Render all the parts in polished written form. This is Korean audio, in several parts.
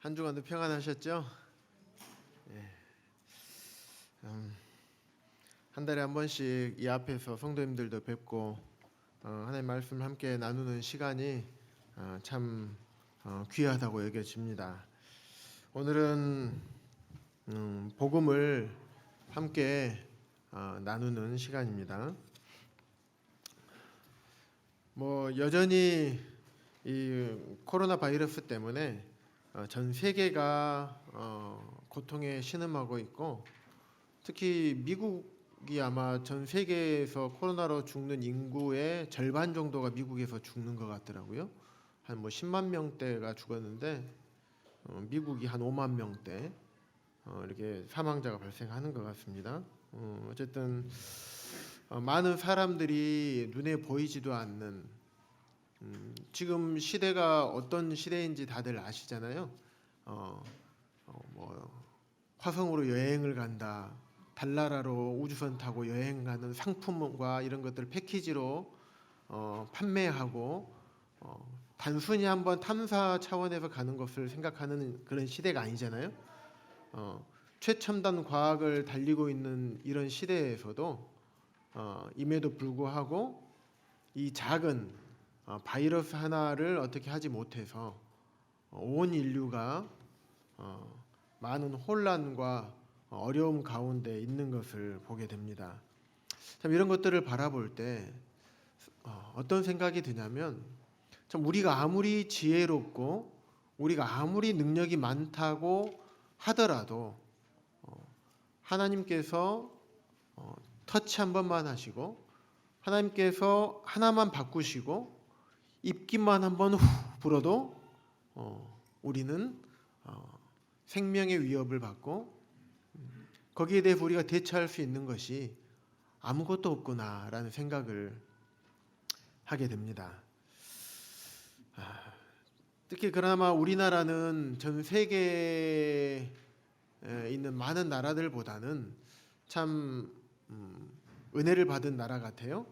한 주간도 평안하셨죠? 예. 한 달에 한 번씩 이 앞에서 성도님들도 뵙고 하나님 말씀 함께 나누는 시간이 참 귀하다고 여겨집니다. 오늘은 복음을 함께 나누는 시간입니다. 여전히 이 코로나 바이러스 때문에 전 세계가 고통에 신음하고 있고, 특히 미국이 아마 전 세계에서 코로나로 죽는 인구의 절반 정도가 미국에서 죽는 것 같더라고요. 한 10만 명대가 죽었는데 미국이 한 5만 명대 이렇게 사망자가 발생하는 것 같습니다. 어쨌든 많은 사람들이 눈에 보이지도 않는 지금 시대가 어떤 시대인지 다들 아시잖아요. 화성으로 여행을 간다, 달나라로 우주선 타고 여행 가는 상품과 이런 것들을 패키지로 판매하고 단순히 한번 탐사 차원에서 가는 것을 생각하는 그런 시대가 아니잖아요. 최첨단 과학을 달리고 있는 이런 시대에서도 임에도 불구하고 이 작은 바이러스 하나를 어떻게 하지 못해서 온 인류가 많은 혼란과 어려움 가운데 있는 것을 보게 됩니다. 참 이런 것들을 바라볼 때 어떤 생각이 드냐면, 참 우리가 아무리 지혜롭고 우리가 아무리 능력이 많다고 하더라도 하나님께서 터치 한 번만 하시고 하나님께서 하나만 바꾸시고 입김만 한번 후 불어도 우리는 생명의 위협을 받고 거기에 대해서 우리가 대처할 수 있는 것이 아무것도 없구나라는 생각을 하게 됩니다. 특히 그나마 우리나라는 전 세계에 있는 많은 나라들보다는 참 은혜를 받은 나라 같아요.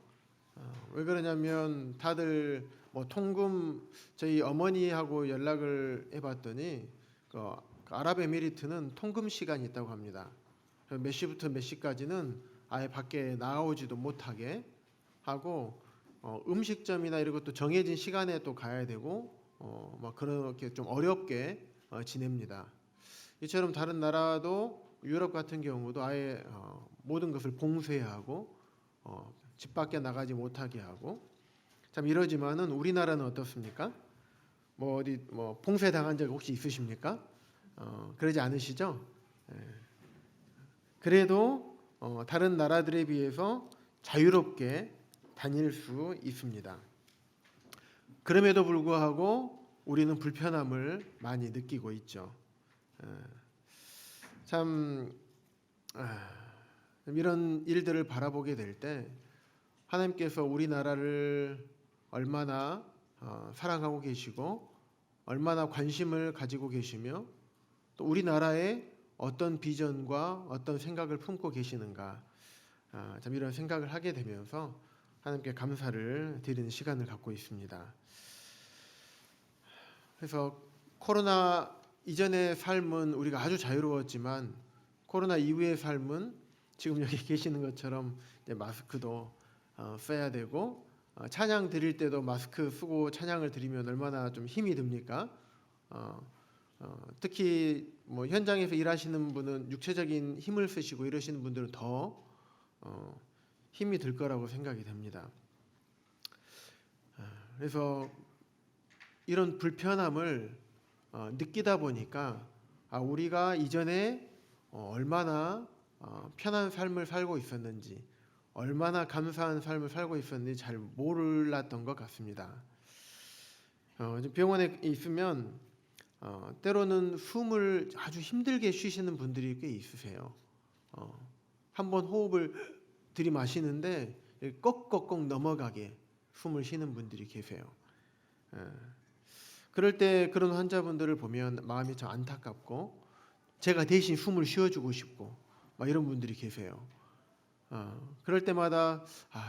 왜 그러냐면 다들 통금, 저희 어머니하고 연락을 해봤더니 그 아랍에미리트는 통금 시간이 있다고 합니다. 몇 시부터 몇 시까지는 아예 밖에 나오지도 못하게 하고 음식점이나 이런 것도 정해진 시간에 또 가야 되고 그렇게 좀 어렵게 지냅니다. 이처럼 다른 나라도 유럽 같은 경우도 아예 모든 것을 봉쇄하고 집 밖에 나가지 못하게 하고, 참 이러지만은 우리나라는 어떻습니까? 어디 봉쇄 당한 적 혹시 있으십니까? 그러지 않으시죠? 그래도 다른 나라들에 비해서 자유롭게 다닐 수 있습니다. 그럼에도 불구하고 우리는 불편함을 많이 느끼고 있죠. 참 이런 일들을 바라보게 될 때 하나님께서 우리나라를 얼마나 사랑하고 계시고 얼마나 관심을 가지고 계시며 또 우리나라에 어떤 비전과 어떤 생각을 품고 계시는가, 참 이런 생각을 하게 되면서 하나님께 감사를 드리는 시간을 갖고 있습니다. 그래서 코로나 이전의 삶은 우리가 아주 자유로웠지만 코로나 이후의 삶은 지금 여기 계시는 것처럼 마스크도 써야 되고 찬양 드릴 때도 마스크 쓰고 찬양을 드리면 얼마나 좀 힘이 듭니까? 특히 현장에서 일하시는 분은 육체적인 힘을 쓰시고 이러시는 분들은 더 힘이 들 거라고 생각이 됩니다. 그래서 이런 불편함을 느끼다 보니까 우리가 이전에 얼마나 편한 삶을 살고 있었는지, 얼마나 감사한 삶을 살고 있었는지 잘 몰랐던 것 같습니다. 병원에 있으면 때로는 숨을 아주 힘들게 쉬시는 분들이 꽤 있으세요. 한번 호흡을 들이마시는데 꺽꺽꺽 넘어가게 숨을 쉬는 분들이 계세요. 그럴 때 그런 환자분들을 보면 마음이 참 안타깝고 제가 대신 숨을 쉬어주고 싶고 이런 분들이 계세요. 그럴 때마다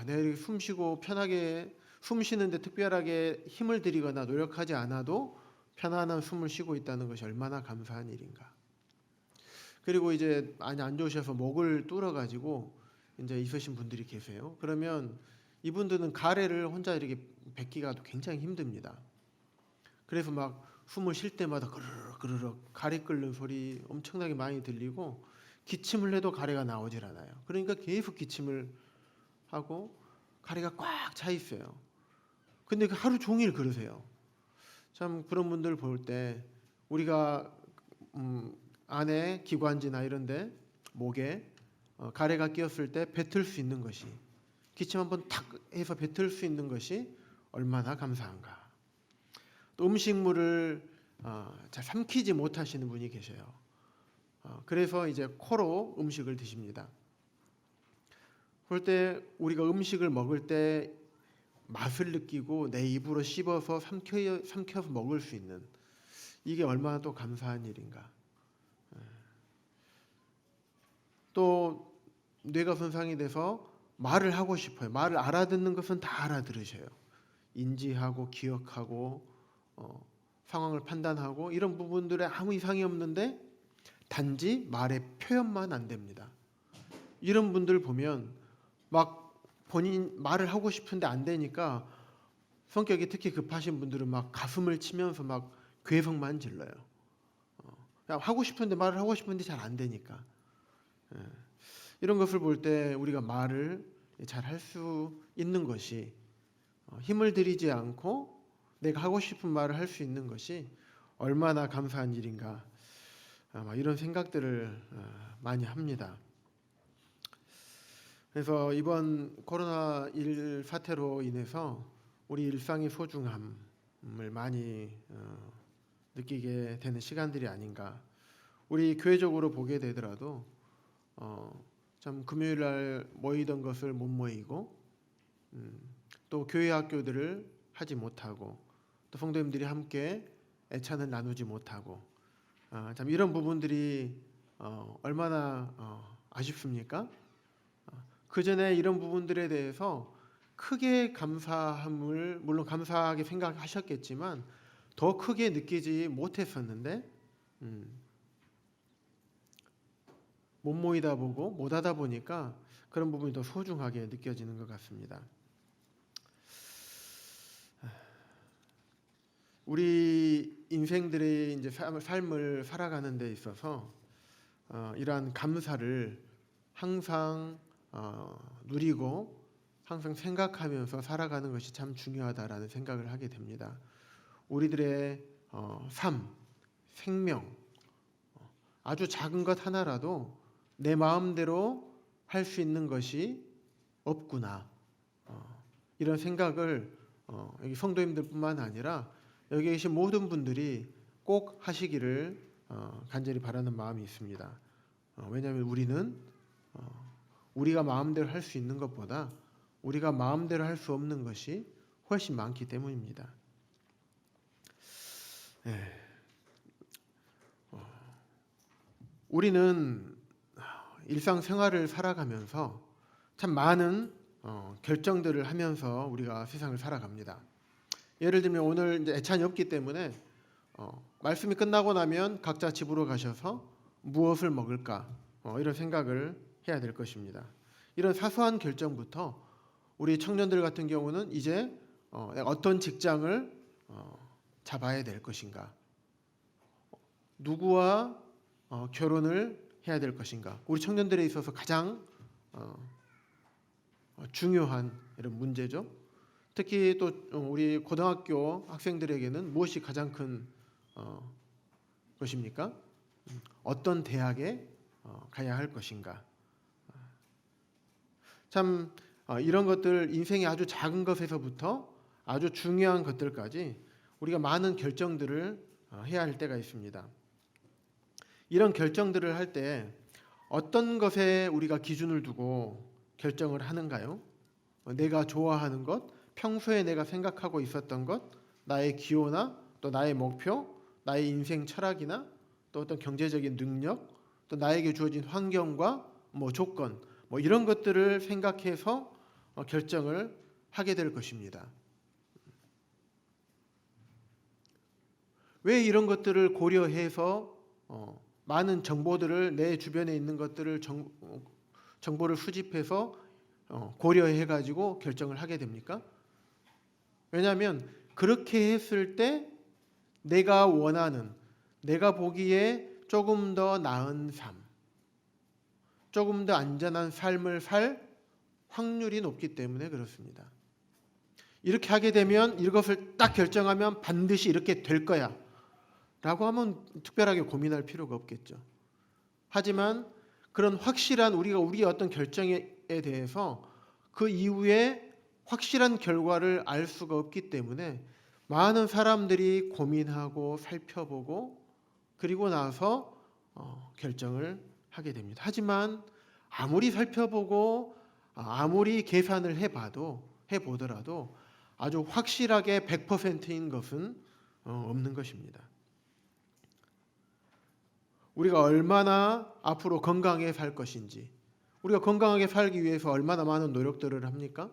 내가 이렇게 숨 쉬고 편하게 숨 쉬는데 특별하게 힘을 들이거나 노력하지 않아도 편안한 숨을 쉬고 있다는 것이 얼마나 감사한 일인가. 그리고 이제 많이 안 좋으셔서 목을 뚫어 가지고 이제 있으신 분들이 계세요. 그러면 이분들은 가래를 혼자 이렇게 뱉기가 굉장히 힘듭니다. 그래서 막 숨을 쉴 때마다 그르륵 그르륵 가래 끓는 소리 엄청나게 많이 들리고 기침을 해도 가래가 나오질 않아요. 그러니까 계속 기침을 하고 가래가 꽉 차 있어요. 근데 하루 종일 그러세요. 참 그런 분들 볼 때 우리가 안에 기관지나 이런데 목에 가래가 끼었을 때 뱉을 수 있는 것이, 기침 한번 탁 해서 뱉을 수 있는 것이 얼마나 감사한가. 또 음식물을 잘 삼키지 못하시는 분이 계셔요. 그래서 이제 코로 음식을 드십니다. 그럴 때 우리가 음식을 먹을 때 맛을 느끼고 내 입으로 씹어서 삼켜서 먹을 수 있는, 이게 얼마나 또 감사한 일인가. 또 뇌가 손상이 돼서 말을 하고 싶어요. 말을 알아듣는 것은 다 알아들으셔요. 인지하고 기억하고 상황을 판단하고 이런 부분들에 아무 이상이 없는데 단지 말의 표현만 안 됩니다. 이런 분들 보면 막 본인 말을 하고 싶은데 안 되니까 성격이 특히 급하신 분들은 막 가슴을 치면서 막 괴성만 질러요. 하고 싶은데 말을 하고 싶은데 잘 안 되니까. 이런 것을 볼 때 우리가 말을 잘 할 수 있는 것이, 힘을 들이지 않고 내가 하고 싶은 말을 할 수 있는 것이 얼마나 감사한 일인가, 이런 생각들을 많이 합니다. 그래서 이번 코로나19 사태로 인해서 우리 일상의 소중함을 많이 느끼게 되는 시간들이 아닌가. 우리 교회적으로 보게 되더라도 참 금요일 날 모이던 것을 못 모이고 또 교회 학교들을 하지 못하고 또 성도님들이 함께 애찬을 나누지 못하고 참 이런 부분들이 얼마나 아쉽습니까? 그 전에 이런 부분들에 대해서 크게 감사함을 물론 감사하게 생각하셨겠지만 더 크게 느끼지 못했었는데 못 모이다 보고 못 하다 보니까 그런 부분이 더 소중하게 느껴지는 것 같습니다. 우리 인생들의 이제 삶을 살아가는 데 있어서 이러한 감사를 항상 누리고 항상 생각하면서 살아가는 것이 참 중요하다라는 생각을 하게 됩니다. 우리들의 삶, 생명, 아주 작은 것 하나라도 내 마음대로 할 수 있는 것이 없구나. 이런 생각을 여기 성도님들뿐만 아니라 여기 계신 모든 분들이 꼭 하시기를 간절히 바라는 마음이 있습니다. 왜냐하면 우리는 우리가 마음대로 할 수 있는 것보다 우리가 마음대로 할 수 없는 것이 훨씬 많기 때문입니다. 우리는 일상생활을 살아가면서 참 많은 결정들을 하면서 우리가 세상을 살아갑니다. 예를 들면 오늘 이제 애찬이 없기 때문에 말씀이 끝나고 나면 각자 집으로 가셔서 무엇을 먹을까 이런 생각을 해야 될 것입니다. 이런 사소한 결정부터 우리 청년들 같은 경우는 이제 어떤 직장을 잡아야 될 것인가, 누구와 결혼을 해야 될 것인가, 우리 청년들에 있어서 가장 중요한 이런 문제죠. 특히 또 우리 고등학교 학생들에게는 무엇이 가장 큰 것입니까? 어떤 대학에 가야 할 것인가. 참 이런 것들, 인생의 아주 작은 것에서부터 아주 중요한 것들까지 우리가 많은 결정들을 해야 할 때가 있습니다. 이런 결정들을 할 때 어떤 것에 우리가 기준을 두고 결정을 하는가요? 내가 좋아하는 것, 평소에 내가 생각하고 있었던 것, 나의 기호나 또 나의 목표, 나의 인생 철학이나 또 어떤 경제적인 능력, 또 나에게 주어진 환경과 조건, 이런 것들을 생각해서 결정을 하게 될 것입니다. 왜 이런 것들을 고려해서 많은 정보들을 내 주변에 있는 것들을 정보를 수집해서 고려해 가지고 결정을 하게 됩니까? 왜냐하면 그렇게 했을 때 내가 원하는, 내가 보기에 조금 더 나은 삶, 조금 더 안전한 삶을 살 확률이 높기 때문에 그렇습니다. 이렇게 하게 되면, 이것을 딱 결정하면 반드시 이렇게 될 거야 라고 하면 특별하게 고민할 필요가 없겠죠. 하지만 그런 확실한 우리의 어떤 결정에 대해서 그 이후에 확실한 결과를 알 수가 없기 때문에 많은 사람들이 고민하고 살펴보고 그리고 나서 결정을 하게 됩니다. 하지만 아무리 살펴보고 아무리 계산을 해보더라도 아주 확실하게 100%인 것은 없는 것입니다. 우리가 얼마나 앞으로 건강하게 살 것인지, 우리가 건강하게 살기 위해서 얼마나 많은 노력들을 합니까?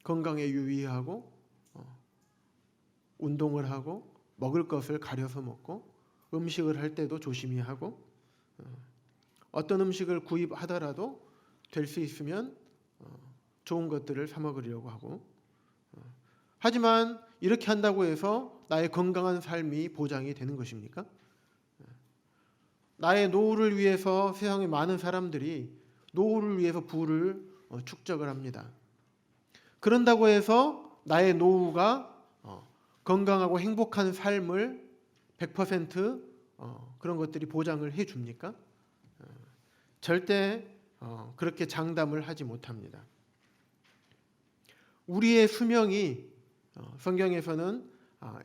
건강에 유의하고 운동을 하고 먹을 것을 가려서 먹고 음식을 할 때도 조심히 하고 어떤 음식을 구입하더라도 될 수 있으면 좋은 것들을 사 먹으려고 하고 하지만 이렇게 한다고 해서 나의 건강한 삶이 보장이 되는 것입니까? 나의 노후를 위해서 세상의 많은 사람들이 노후를 위해서 부를 축적을 합니다. 그런다고 해서 나의 노후가 건강하고 행복한 삶을 100% 그런 것들이 보장을 해줍니까? 절대 그렇게 장담을 하지 못합니다. 우리의 수명이 성경에서는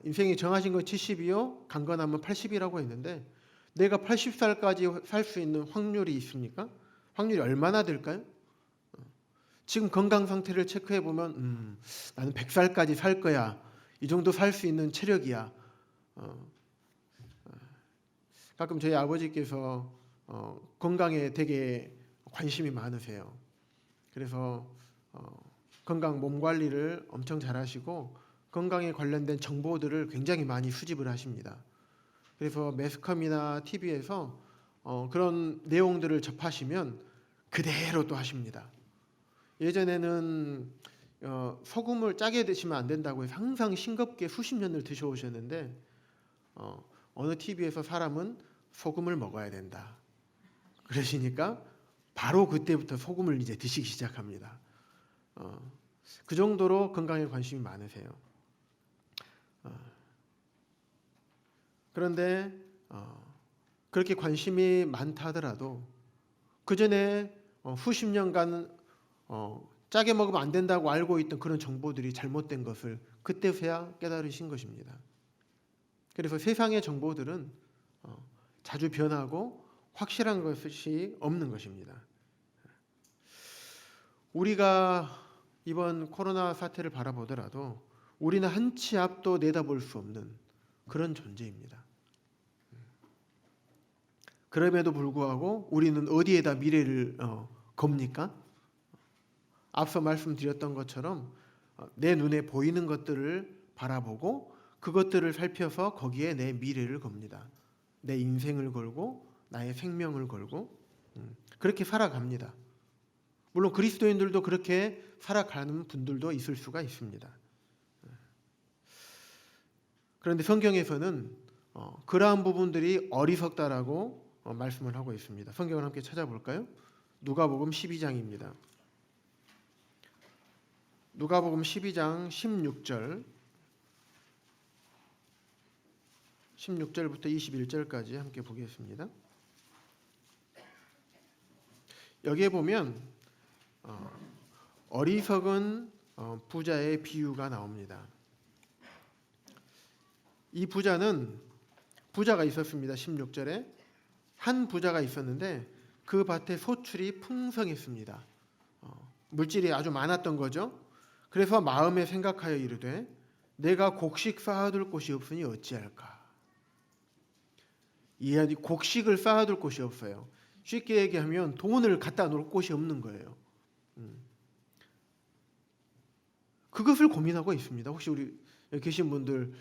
인생이 정하신 것 70이요 강건하면 80이라고 했는데 내가 80살까지 살 수 있는 확률이 있습니까? 확률이 얼마나 될까요? 지금 건강 상태를 체크해 보면 나는 100살까지 살 거야. 이 정도 살 수 있는 체력이야. 가끔 저희 아버지께서 건강에 되게 관심이 많으세요. 그래서 건강 몸 관리를 엄청 잘하시고 건강에 관련된 정보들을 굉장히 많이 수집을 하십니다. 그래서 매스컴이나 TV에서 그런 내용들을 접하시면 그대로 또 하십니다. 예전에는 소금을 짜게 드시면 안 된다고 해서 항상 싱겁게 수십 년을 드셔오셨는데 어느 TV에서 사람은 소금을 먹어야 된다 그러시니까 바로 그때부터 소금을 이제 드시기 시작합니다. 그 정도로 건강에 관심이 많으세요. 그런데 그렇게 관심이 많다 하더라도 그 전에 수십 년간 짜게 먹으면 안 된다고 알고 있던 그런 정보들이 잘못된 것을 그때서야 깨달으신 것입니다. 그래서 세상의 정보들은 자주 변하고 확실한 것이 없는 것입니다. 우리가 이번 코로나 사태를 바라보더라도 우리는 한 치 앞도 내다볼 수 없는 그런 존재입니다. 그럼에도 불구하고 우리는 어디에다 미래를 겁니까? 앞서 말씀드렸던 것처럼 내 눈에 보이는 것들을 바라보고 그것들을 살펴서 거기에 내 미래를 겁니다. 내 인생을 걸고 나의 생명을 걸고 그렇게 살아갑니다. 물론 그리스도인들도 그렇게 살아가는 분들도 있을 수가 있습니다. 그런데 성경에서는 그러한 부분들이 어리석다라고 말씀을 하고 있습니다. 성경을 함께 찾아볼까요? 누가복음 12장입니다. 누가복음 12장 16절부터 21절까지 함께 보겠습니다. 여기에 보면 어리석은 부자의 비유가 나옵니다. 이 부자가 있었습니다. 16절에 한 부자가 있었는데 그 밭에 소출이 풍성했습니다. 물질이 아주 많았던 거죠. 그래서 마음에 생각하여 이르되 내가 곡식 쌓아둘 곳이 없으니 어찌할까. 이 곡식을 쌓아둘 곳이 없어요. 쉽게 얘기하면 돈을 갖다 놓을 곳이 없는 거예요. 그것을 고민하고 있습니다. 혹시 우리 여기 계신 분들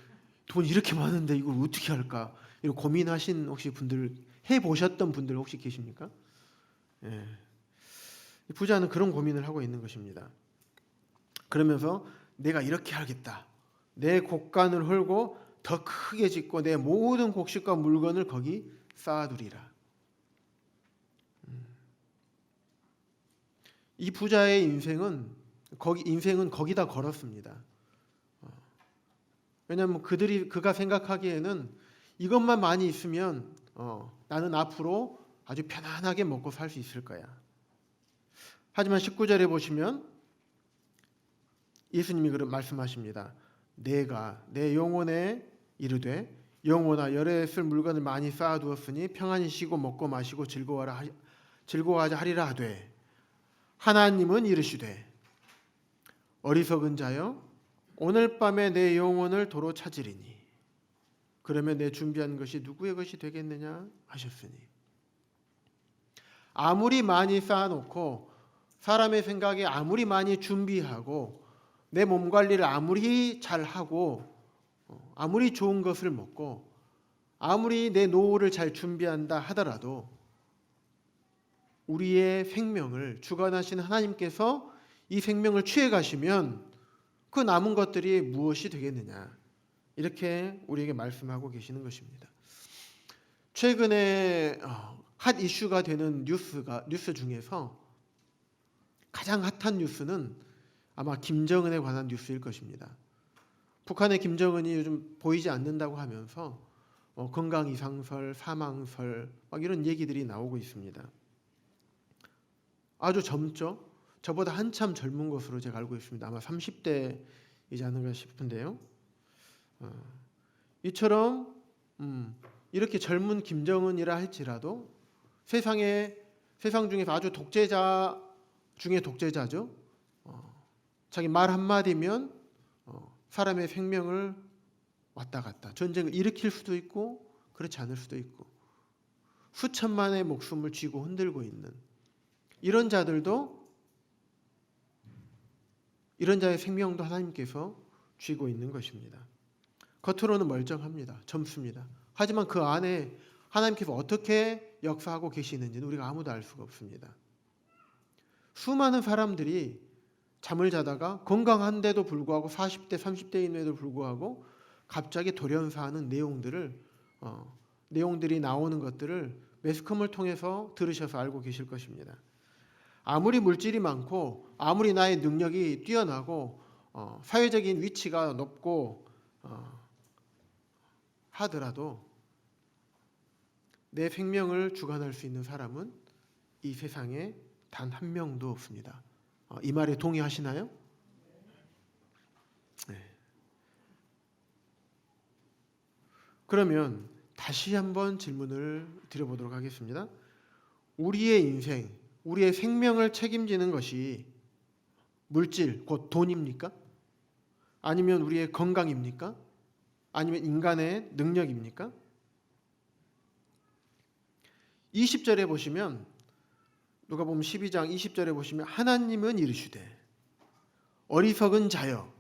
돈 이렇게 많은데 이걸 어떻게 할까? 이런 고민하신 혹시 분들, 해보셨던 분들 혹시 계십니까? 예. 부자는 그런 고민을 하고 있는 것입니다. 그러면서 내가 이렇게 하겠다. 내 곡간을 헐고 더 크게 짓고 내 모든 곡식과 물건을 거기 쌓아두리라. 이 부자의 인생은 거기다 걸었습니다. 왜냐하면 그가 생각하기에는 이것만 많이 있으면 나는 앞으로 아주 편안하게 먹고 살 수 있을 거야. 하지만 19절에 보시면 예수님이 그런 말씀하십니다. 내가 내 영혼에 이르되 영혼아 열에 쓸 물건을 많이 쌓아두었으니 평안히 쉬고 먹고 마시고 즐거워하자 하리라 하되 하나님은 이르시되 어리석은 자여 오늘 밤에 내 영혼을 도로 찾으리니 그러면 내 준비한 것이 누구의 것이 되겠느냐 하셨으니 아무리 많이 쌓아놓고 사람의 생각에 아무리 많이 준비하고 내 몸 관리를 아무리 잘하고 아무리 좋은 것을 먹고 아무리 내 노후를 잘 준비한다 하더라도 우리의 생명을 주관하시는 하나님께서 이 생명을 취해 가시면 그 남은 것들이 무엇이 되겠느냐 이렇게 우리에게 말씀하고 계시는 것입니다. 최근에 핫 이슈가 되는 뉴스 중에서 가장 핫한 뉴스는 아마 김정은에 관한 뉴스일 것입니다. 북한의 김정은이 요즘 보이지 않는다고 하면서 건강 이상설, 사망설 막 이런 얘기들이 나오고 있습니다. 아주 젊죠? 저보다 한참 젊은 것으로 제가 알고 있습니다. 아마 30대이지 않은가 싶은데요. 이처럼 이렇게 젊은 김정은이라 할지라도 세상 중에서 아주 독재자 중에 독재자죠. 자기 말 한마디면 사람의 생명을 왔다 갔다 전쟁을 일으킬 수도 있고 그렇지 않을 수도 있고 수천만의 목숨을 쥐고 흔들고 있는 이런 자들도 이런 자의 생명도 하나님께서 쥐고 있는 것입니다. 겉으로는 멀쩡합니다. 젊습니다. 하지만 그 안에 하나님께서 어떻게 역사하고 계시는지는 우리가 아무도 알 수가 없습니다. 수많은 사람들이 잠을 자다가 건강한데도 불구하고 40대, 30대임에도 불구하고 갑자기 돌연사하는 내용들이 나오는 것들을 매스컴을 통해서 들으셔서 알고 계실 것입니다. 아무리 물질이 많고 아무리 나의 능력이 뛰어나고 사회적인 위치가 높고 하더라도 내 생명을 주관할 수 있는 사람은 이 세상에 단 한 명도 없습니다. 이 말에 동의하시나요? 네. 그러면 다시 한번 질문을 드려보도록 하겠습니다. 우리의 인생, 우리의 생명을 책임지는 것이 물질, 곧 돈입니까? 아니면 우리의 건강입니까? 아니면 인간의 능력입니까? 20절에 보시면 누가복음 12장 20절에 보시면 하나님은 이르시되 어리석은 자여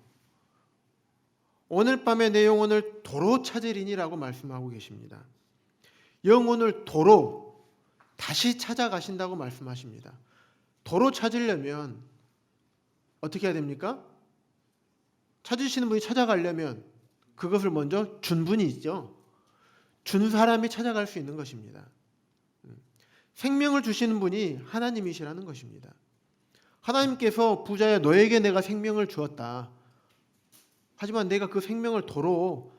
오늘 밤에 내 영혼을 도로 찾으리니라고 말씀하고 계십니다. 영혼을 도로 다시 찾아가신다고 말씀하십니다. 도로 찾으려면 어떻게 해야 됩니까? 찾으시는 분이 찾아가려면 그것을 먼저 준 분이 있죠. 준 사람이 찾아갈 수 있는 것입니다. 생명을 주시는 분이 하나님이시라는 것입니다. 하나님께서 부자야 너에게 내가 생명을 주었다. 하지만 내가 그 생명을 도로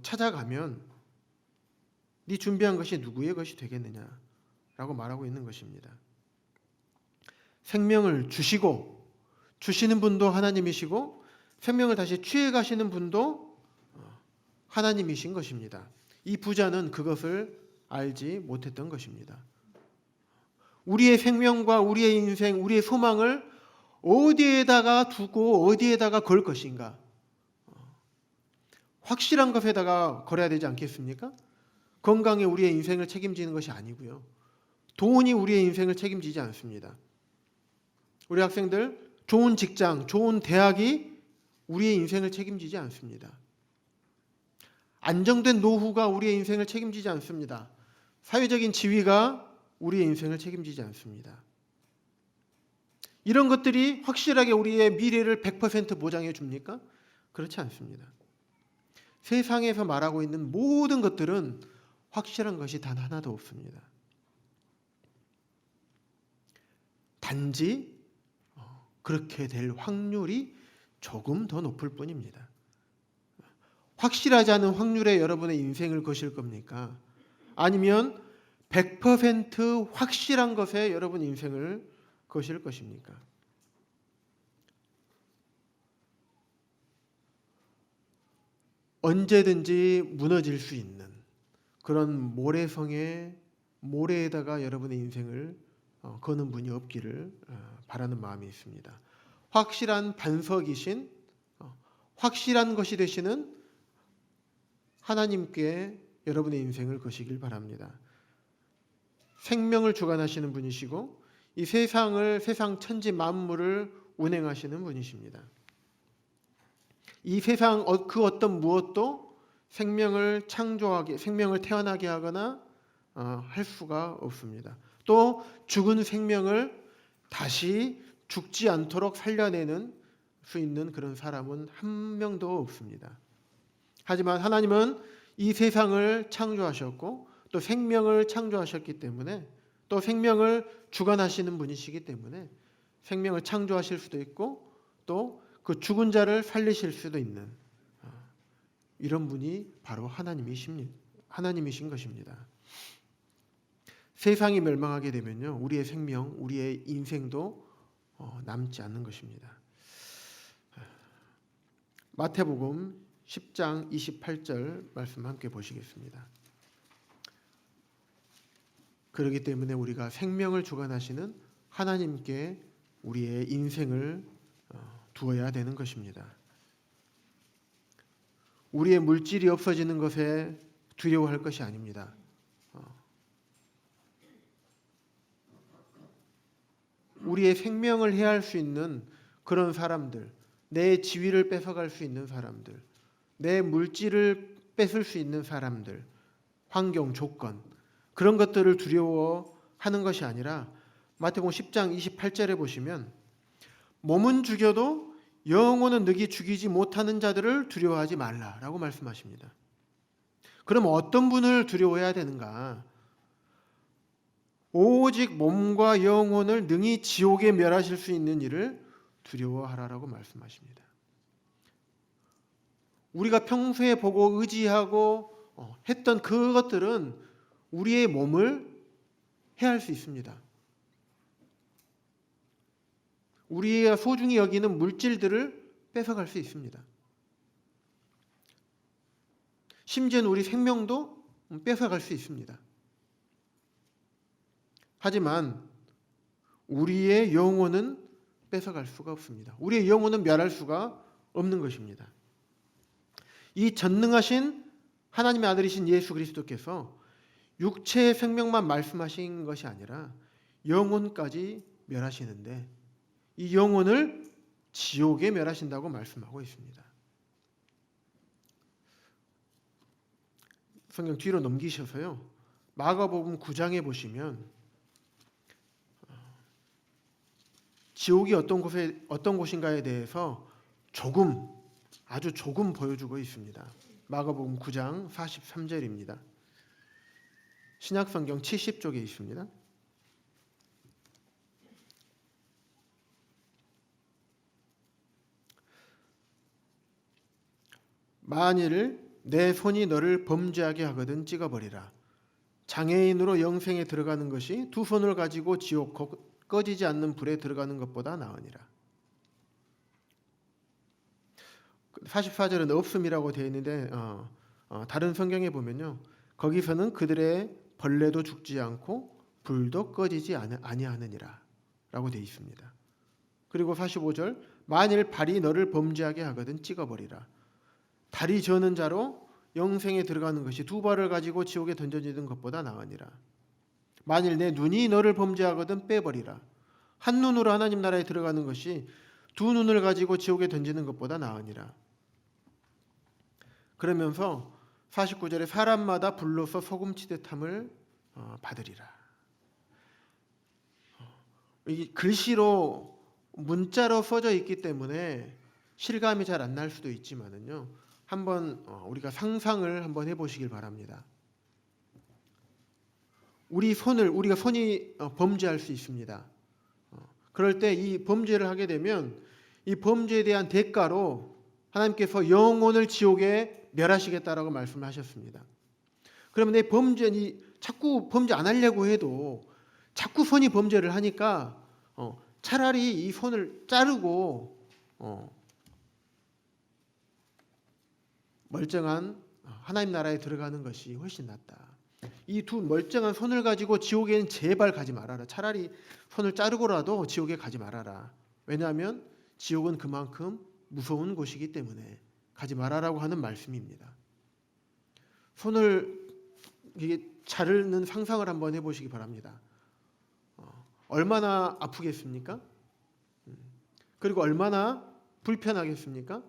찾아가면 네 준비한 것이 누구의 것이 되겠느냐라고 말하고 있는 것입니다. 생명을 주시고 주시는 분도 하나님이시고 생명을 다시 취해 가시는 분도 하나님이신 것입니다. 이 부자는 그것을 알지 못했던 것입니다. 우리의 생명과 우리의 인생, 우리의 소망을 어디에다가 두고 어디에다가 걸 것인가? 확실한 것에다가 걸어야 되지 않겠습니까? 건강이 우리의 인생을 책임지는 것이 아니고요. 돈이 우리의 인생을 책임지지 않습니다. 우리 학생들 좋은 직장, 좋은 대학이 우리의 인생을 책임지지 않습니다. 안정된 노후가 우리의 인생을 책임지지 않습니다. 사회적인 지위가 우리의 인생을 책임지지 않습니다. 이런 것들이 확실하게 우리의 미래를 100% 보장해 줍니까? 그렇지 않습니다. 세상에서 말하고 있는 모든 것들은 확실한 것이 단 하나도 없습니다. 단지 그렇게 될 확률이 조금 더 높을 뿐입니다. 확실하지 않은 확률에 여러분의 인생을 거실 겁니까? 아니면 100% 확실한 것에 여러분 인생을 거실 것입니까? 언제든지 무너질 수 있는 그런 모래성의 모래에다가 여러분의 인생을 거는 분이 없기를 바라는 마음이 있습니다. 확실한 반석이신 확실한 것이 되시는 하나님께 여러분의 인생을 거시길 바랍니다. 생명을 주관하시는 분이시고 이 세상을 세상 천지 만물을 운행하시는 분이십니다. 이 세상 그 어떤 무엇도 생명을 창조하게 생명을 태어나게 하거나 할 수가 없습니다. 또 죽은 생명을 다시 죽지 않도록 살려내는 수 있는 그런 사람은 한 명도 없습니다. 하지만 하나님은 이 세상을 창조하셨고 또 생명을 창조하셨기 때문에 또 생명을 주관하시는 분이시기 때문에 생명을 창조하실 수도 있고 또 그 죽은 자를 살리실 수도 있는 이런 분이 바로 하나님이신 것입니다. 세상이 멸망하게 되면요, 우리의 생명, 우리의 인생도 남지 않는 것입니다. 마태복음 10장 28절 말씀 함께 보시겠습니다. 그렇기 때문에 우리가 생명을 주관하시는 하나님께 우리의 인생을 두어야 되는 것입니다. 우리의 물질이 없어지는 것에 두려워할 것이 아닙니다. 우리의 생명을 해할 수 있는 그런 사람들, 내 지위를 뺏어갈 수 있는 사람들, 내 물질을 뺏을 수 있는 사람들, 환경, 조건, 그런 것들을 두려워하는 것이 아니라 마태복음 10장 28절에 보시면 몸은 죽여도 영혼은 능히 죽이지 못하는 자들을 두려워하지 말라라고 말씀하십니다. 그럼 어떤 분을 두려워해야 되는가? 오직 몸과 영혼을 능히 지옥에 멸하실 수 있는 이를 두려워하라라고 말씀하십니다. 우리가 평소에 보고 의지하고 했던 그것들은 우리의 몸을 해할 수 있습니다. 우리가 소중히 여기는 물질들을 뺏어갈 수 있습니다. 심지어는 우리 생명도 뺏어갈 수 있습니다. 하지만 우리의 영혼은 뺏어갈 수가 없습니다. 우리의 영혼은 멸할 수가 없는 것입니다. 이 전능하신 하나님의 아들이신 예수 그리스도께서 육체의 생명만 말씀하신 것이 아니라 영혼까지 멸하시는데 이 영혼을 지옥에 멸하신다고 말씀하고 있습니다. 성경 뒤로 넘기셔서요, 마가복음 9장에 보시면 지옥이 어떤 곳인가에 대해서 아주 조금 보여주고 있습니다. 마가복음 9장 43절입니다. 신약성경 70쪽에 있습니다. 만일 내 손이 너를 범죄하게 하거든 찍어버리라. 장애인으로 영생에 들어가는 것이 두 손을 가지고 지옥 꺼지지 않는 불에 들어가는 것보다 나으니라. 44절은 없음이라고 되어 있는데 다른 성경에 보면요, 거기서는 그들의 벌레도 죽지 않고 불도 꺼지지 아니하느니라 라고 되어 있습니다. 그리고 45절, 만일 발이 너를 범죄하게 하거든 찍어버리라. 다리 저는 자로 영생에 들어가는 것이 두 발을 가지고 지옥에 던져지는 것보다 나으니라. 만일 내 눈이 너를 범죄하거든 빼버리라. 한 눈으로 하나님 나라에 들어가는 것이 두 눈을 가지고 지옥에 던지는 것보다 나으니라. 그러면서 49절에 사람마다 불로서 소금치듯 함을 받으리라. 이 글씨로 문자로 써져 있기 때문에 실감이 잘 안 날 수도 있지만은요. 한번 우리가 상상을 한번 해보시길 바랍니다. 우리가 손이 범죄할 수 있습니다. 그럴 때 이 범죄를 하게 되면 이 범죄에 대한 대가로 하나님께서 영혼을 지옥에 멸하시겠다라고 말씀하셨습니다. 그러면 내 자꾸 범죄 안 하려고 해도 자꾸 손이 범죄를 하니까 차라리 이 손을 자르고 멀쩡한 하나님 나라에 들어가는 것이 훨씬 낫다. 이 두 멀쩡한 손을 가지고 지옥에는 제발 가지 말아라. 차라리 손을 자르고라도 지옥에 가지 말아라. 왜냐하면 지옥은 그만큼 무서운 곳이기 때문에 가지 말아라고 하는 말씀입니다. 손을 이게 자르는 상상을 한번 해보시기 바랍니다. 얼마나 아프겠습니까? 그리고 얼마나 불편하겠습니까?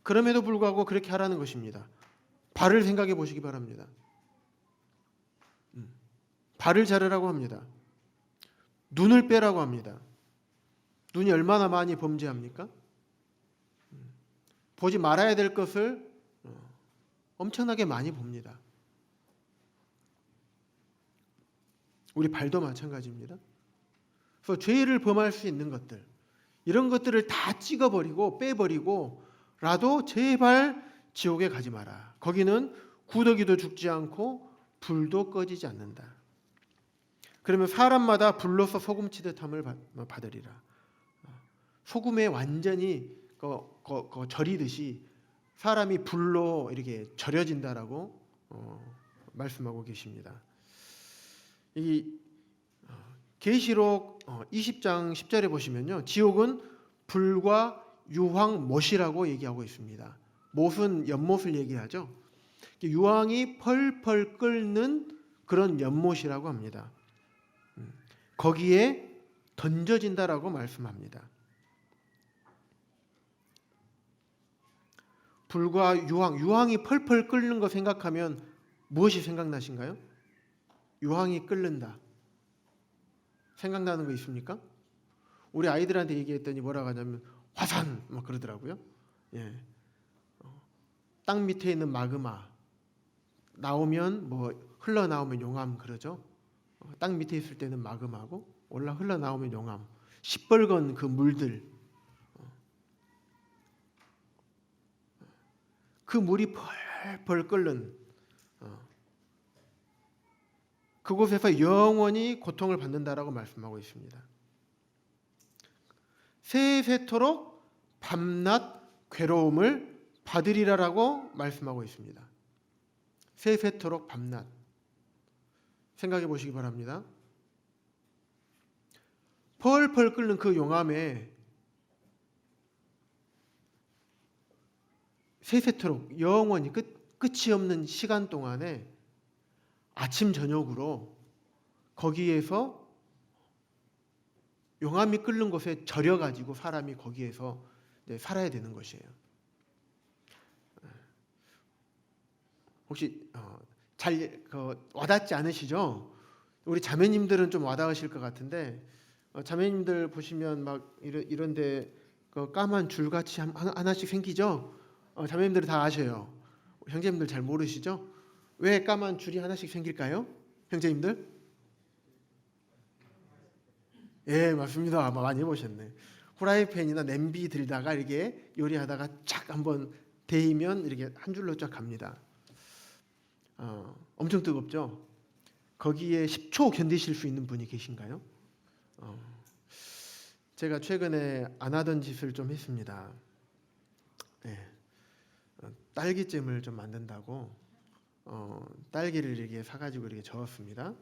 그럼에도 불구하고 그렇게 하라는 것입니다. 발을 생각해 보시기 바랍니다. 발을 자르라고 합니다. 눈을 빼라고 합니다. 눈이 얼마나 많이 범죄합니까? 보지 말아야 될 것을 엄청나게 많이 봅니다. 우리 발도 마찬가지입니다. 그래서 죄를 범할 수 있는 것들, 이런 것들을 다 찍어버리고 빼버리고라도 제발 지옥에 가지 마라. 거기는 구더기도 죽지 않고 불도 꺼지지 않는다. 그러면 사람마다 불로서 소금치듯 함을 받으리라. 소금에 완전히 절이듯이 사람이 불로 이렇게 절여진다라고 말씀하고 계십니다. 이 계시록 20장 10절에 보시면요, 지옥은 불과 유황 못이라고 얘기하고 있습니다. 못은 연못을 얘기하죠. 유황이 펄펄 끓는 그런 연못이라고 합니다. 거기에 던져진다라고 말씀합니다. 불과 유황이 펄펄 끓는 거 생각하면 무엇이 생각나신가요? 유황이 끓는다. 생각나는 거 있습니까? 우리 아이들한테 얘기했더니 뭐라고 하냐면 화산 막 그러더라고요. 예. 땅 밑에 있는 마그마 나오면 흘러나오면 용암 그러죠. 땅 밑에 있을 때는 마그마고 흘러나오면 용암. 시뻘건 그 물들. 그 물이 펄펄 끓는 그곳에서 영원히 고통을 받는다라고 말씀하고 있습니다. 세세토록 밤낮 괴로움을 받으리라라고 말씀하고 있습니다. 세세토록 밤낮. 생각해 보시기 바랍니다. 펄펄 끓는 그 용암에 세세토록 영원히 끝이 없는 시간 동안에 아침 저녁으로 거기에서 용암이 끓는 곳에 절여가지고 사람이 거기에서 살아야 되는 것이에요. 혹시 잘 와닿지 않으시죠? 우리 자매님들은 좀 와닿으실 것 같은데 자매님들 보시면 막 이런데 까만 줄같이 하나씩 생기죠? 자매님들은 다 아셔요. 형제님들 잘 모르시죠? 왜 까만 줄이 하나씩 생길까요? 형제님들? 예, 맞습니다. 아마 많이 보셨네. 후라이팬이나 냄비 들다가 이렇게 요리하다가 쫙 한번 데이면 이렇게 한 줄로 쫙 갑니다. 엄청 뜨겁죠? 거기에 10초 견디실 수 있는 분이 계신가요? 제가 최근에 안 하던 짓을 좀 했습니다. 네. 딸기잼을 좀 만든다고 딸기를 이렇게 사가지고 이렇게 저었습니다.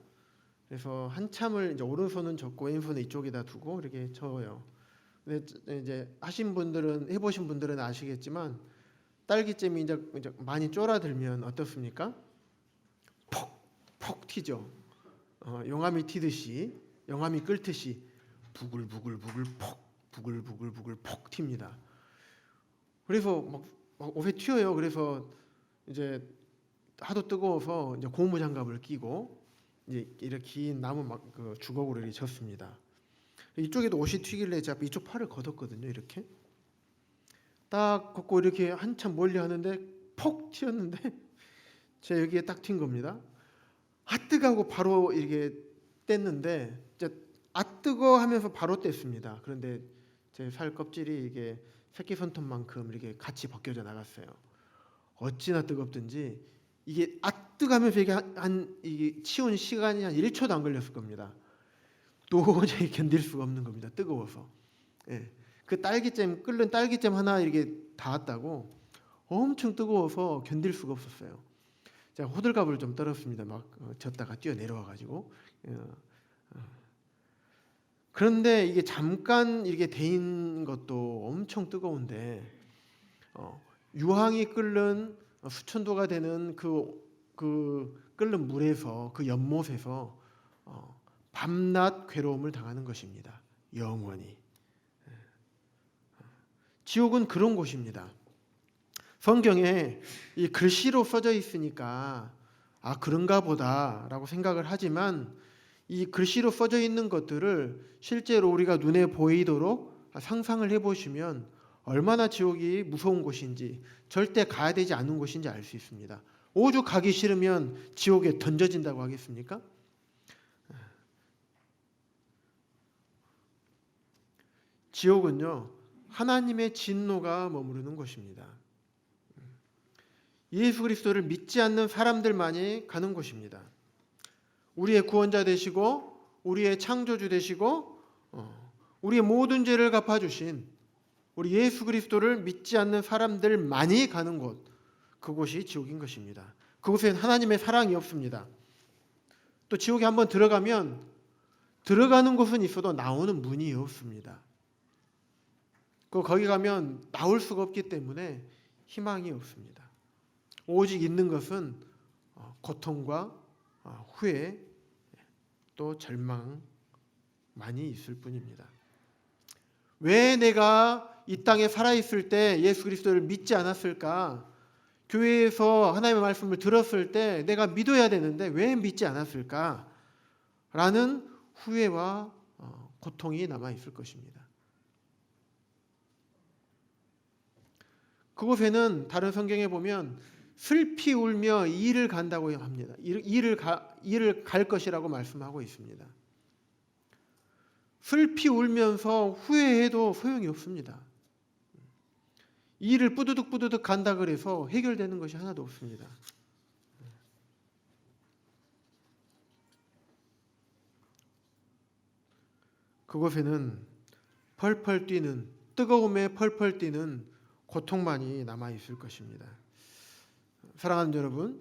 그래서 한참을 이제 오른손은 젓고 왼손은 이쪽에다 두고 이렇게 저어요. 근데 이제 해보신 분들은 아시겠지만 딸기잼이 이제 많이 쫄아들면 어떻습니까? 퍽 튀죠. 용암이 튀듯이, 용암이 끓듯이 부글부글 퍽 튑니다. 그래서 막 옷에 튀어요. 그래서 이제 하도 뜨거워서 이제 고무장갑을 끼고 이제 이렇게 긴 나무 막 그 주걱으로 이렇게 졌습니다. 이쪽에도 옷이 튀길래 제가 이쪽 팔을 걷었거든요. 이렇게 딱 걷고 이렇게 한참 멀리 하는데 폭 튀었는데 제가 여기에 딱 튄 겁니다. 아 뜨거워 바로 이렇게 뗐는데 이제 아 뜨거 하면서 바로 뗐습니다. 그런데 제 살 껍질이 이게 새끼 손톱만큼 이렇게 같이 벗겨져 나갔어요. 어찌나 뜨겁든지 이게 아 뜨거하면서 이게 이게 치운 시간이 한 1초도 안 걸렸을 겁니다. 도저히 견딜 수가 없는 겁니다. 뜨거워서. 예. 그 딸기잼 끓는 딸기잼 하나 이렇게 닿았다고 엄청 뜨거워서 견딜 수가 없었어요. 제가 호들갑을 좀 떨었습니다. 막 졌다가 뛰어 내려와 가지고. 그런데 이게 잠깐 이렇게 데인 것도 엄청 뜨거운데 유황이 끓는 수천도가 되는 그 끓는 물에서 그 연못에서 밤낮 괴로움을 당하는 것입니다. 영원히. 지옥은 그런 곳입니다. 성경에 이 글씨로 써져 있으니까 아 그런가 보다라고 생각을 하지만 이 글씨로 써져 있는 것들을 실제로 우리가 눈에 보이도록 상상을 해보시면 얼마나 지옥이 무서운 곳인지 절대 가야 되지 않는 곳인지 알 수 있습니다. 오죽 가기 싫으면 지옥에 던져진다고 하겠습니까? 지옥은요 하나님의 진노가 머무르는 곳입니다. 예수 그리스도를 믿지 않는 사람들만이 가는 곳입니다. 우리의 구원자 되시고 우리의 창조주 되시고 우리의 모든 죄를 갚아주신 우리 예수 그리스도를 믿지 않는 사람들만이 가는 곳, 그곳이 지옥인 것입니다. 그곳엔 하나님의 사랑이 없습니다. 또 지옥에 한번 들어가면 들어가는 곳은 있어도 나오는 문이 없습니다. 거기 가면 나올 수가 없기 때문에 희망이 없습니다. 오직 있는 것은 고통과 후회 또 절망만이 있을 뿐입니다. 왜 내가 이 땅에 살아있을 때 예수 그리스도를 믿지 않았을까? 교회에서 하나님의 말씀을 들었을 때 내가 믿어야 되는데 왜 믿지 않았을까? 라는 후회와 고통이 남아있을 것입니다. 그곳에는 다른 성경에 보면 슬피 울며 이를 간다고 합니다. 이를 갈 것이라고 말씀하고 있습니다. 슬피 울면서 후회해도 소용이 없습니다. 이를 뿌드득 간다 그래서 해결되는 것이 하나도 없습니다. 그곳에는 펄펄 뛰는 뜨거움에 펄펄 뛰는 고통만이 남아 있을 것입니다. 사랑하는 여러분,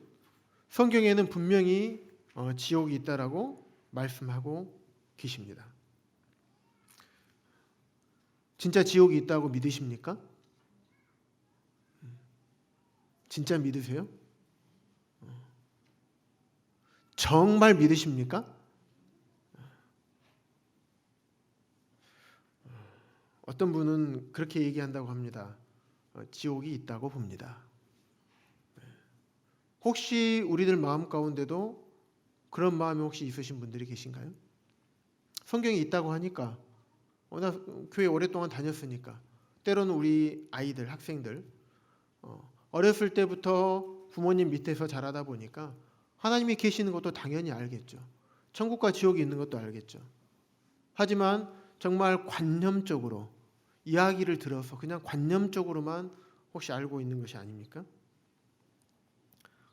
성경에는 분명히 지옥이 있다라고 말씀하고 계십니다. 진짜 지옥이 있다고 믿으십니까? 진짜 믿으세요? 정말 믿으십니까? 어떤 분은 그렇게 얘기한다고 합니다. 지옥이 있다고 봅니다. 혹시 우리들 마음 가운데도 그런 마음이 혹시 있으신 분들이 계신가요? 성경이 있다고 하니까 나 교회 오랫동안 다녔으니까 때로는 우리 아이들, 학생들 어렸을 때부터 부모님 밑에서 자라다 보니까 하나님이 계시는 것도 당연히 알겠죠. 천국과 지옥이 있는 것도 알겠죠. 하지만 정말 관념적으로 이야기를 들어서 그냥 관념적으로만 혹시 알고 있는 것이 아닙니까?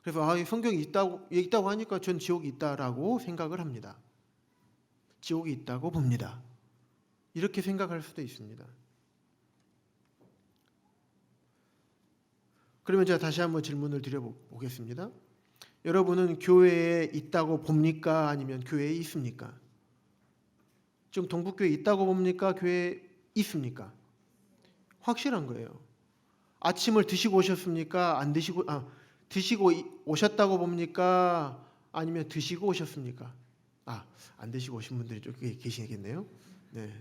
그래서 성경이 있다고 하니까 전 지옥이 있다라고 생각을 합니다. 지옥이 있다고 봅니다. 이렇게 생각할 수도 있습니다. 그러면 제가 다시 한번 질문을 드려보겠습니다. 여러분은 교회에 있다고 봅니까? 아니면 교회에 있습니까? 지금 동북교회에 있다고 봅니까? 교회에 있습니까? 확실한 거예요. 아침을 드시고 오셨습니까? 드시고 오셨다고 봅니까? 아니면 드시고 오셨습니까? 안 드시고 오신 분들이 좀 계시겠네요. 네.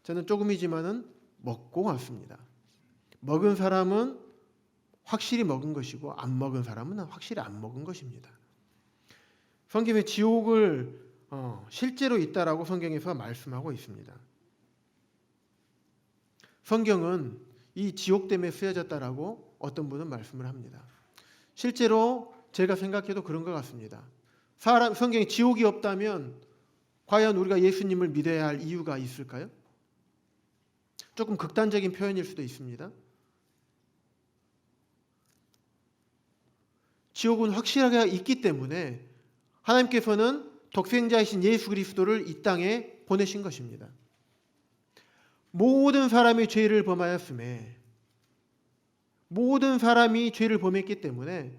저는 조금이지만은 먹고 왔습니다. 먹은 사람은 확실히 먹은 것이고 안 먹은 사람은 확실히 안 먹은 것입니다. 성경에 지옥을 실제로 있다라고 성경에서 말씀하고 있습니다. 성경은 이 지옥 때문에 쓰여졌다라고 어떤 분은 말씀을 합니다. 실제로 제가 생각해도 그런 것 같습니다. 성경에 지옥이 없다면 과연 우리가 예수님을 믿어야 할 이유가 있을까요? 조금 극단적인 표현일 수도 있습니다. 지옥은 확실하게 있기 때문에 하나님께서는 독생자이신 예수 그리스도를 이 땅에 보내신 것입니다. 모든 사람이 죄를 범하였음에 모든 사람이 죄를 범했기 때문에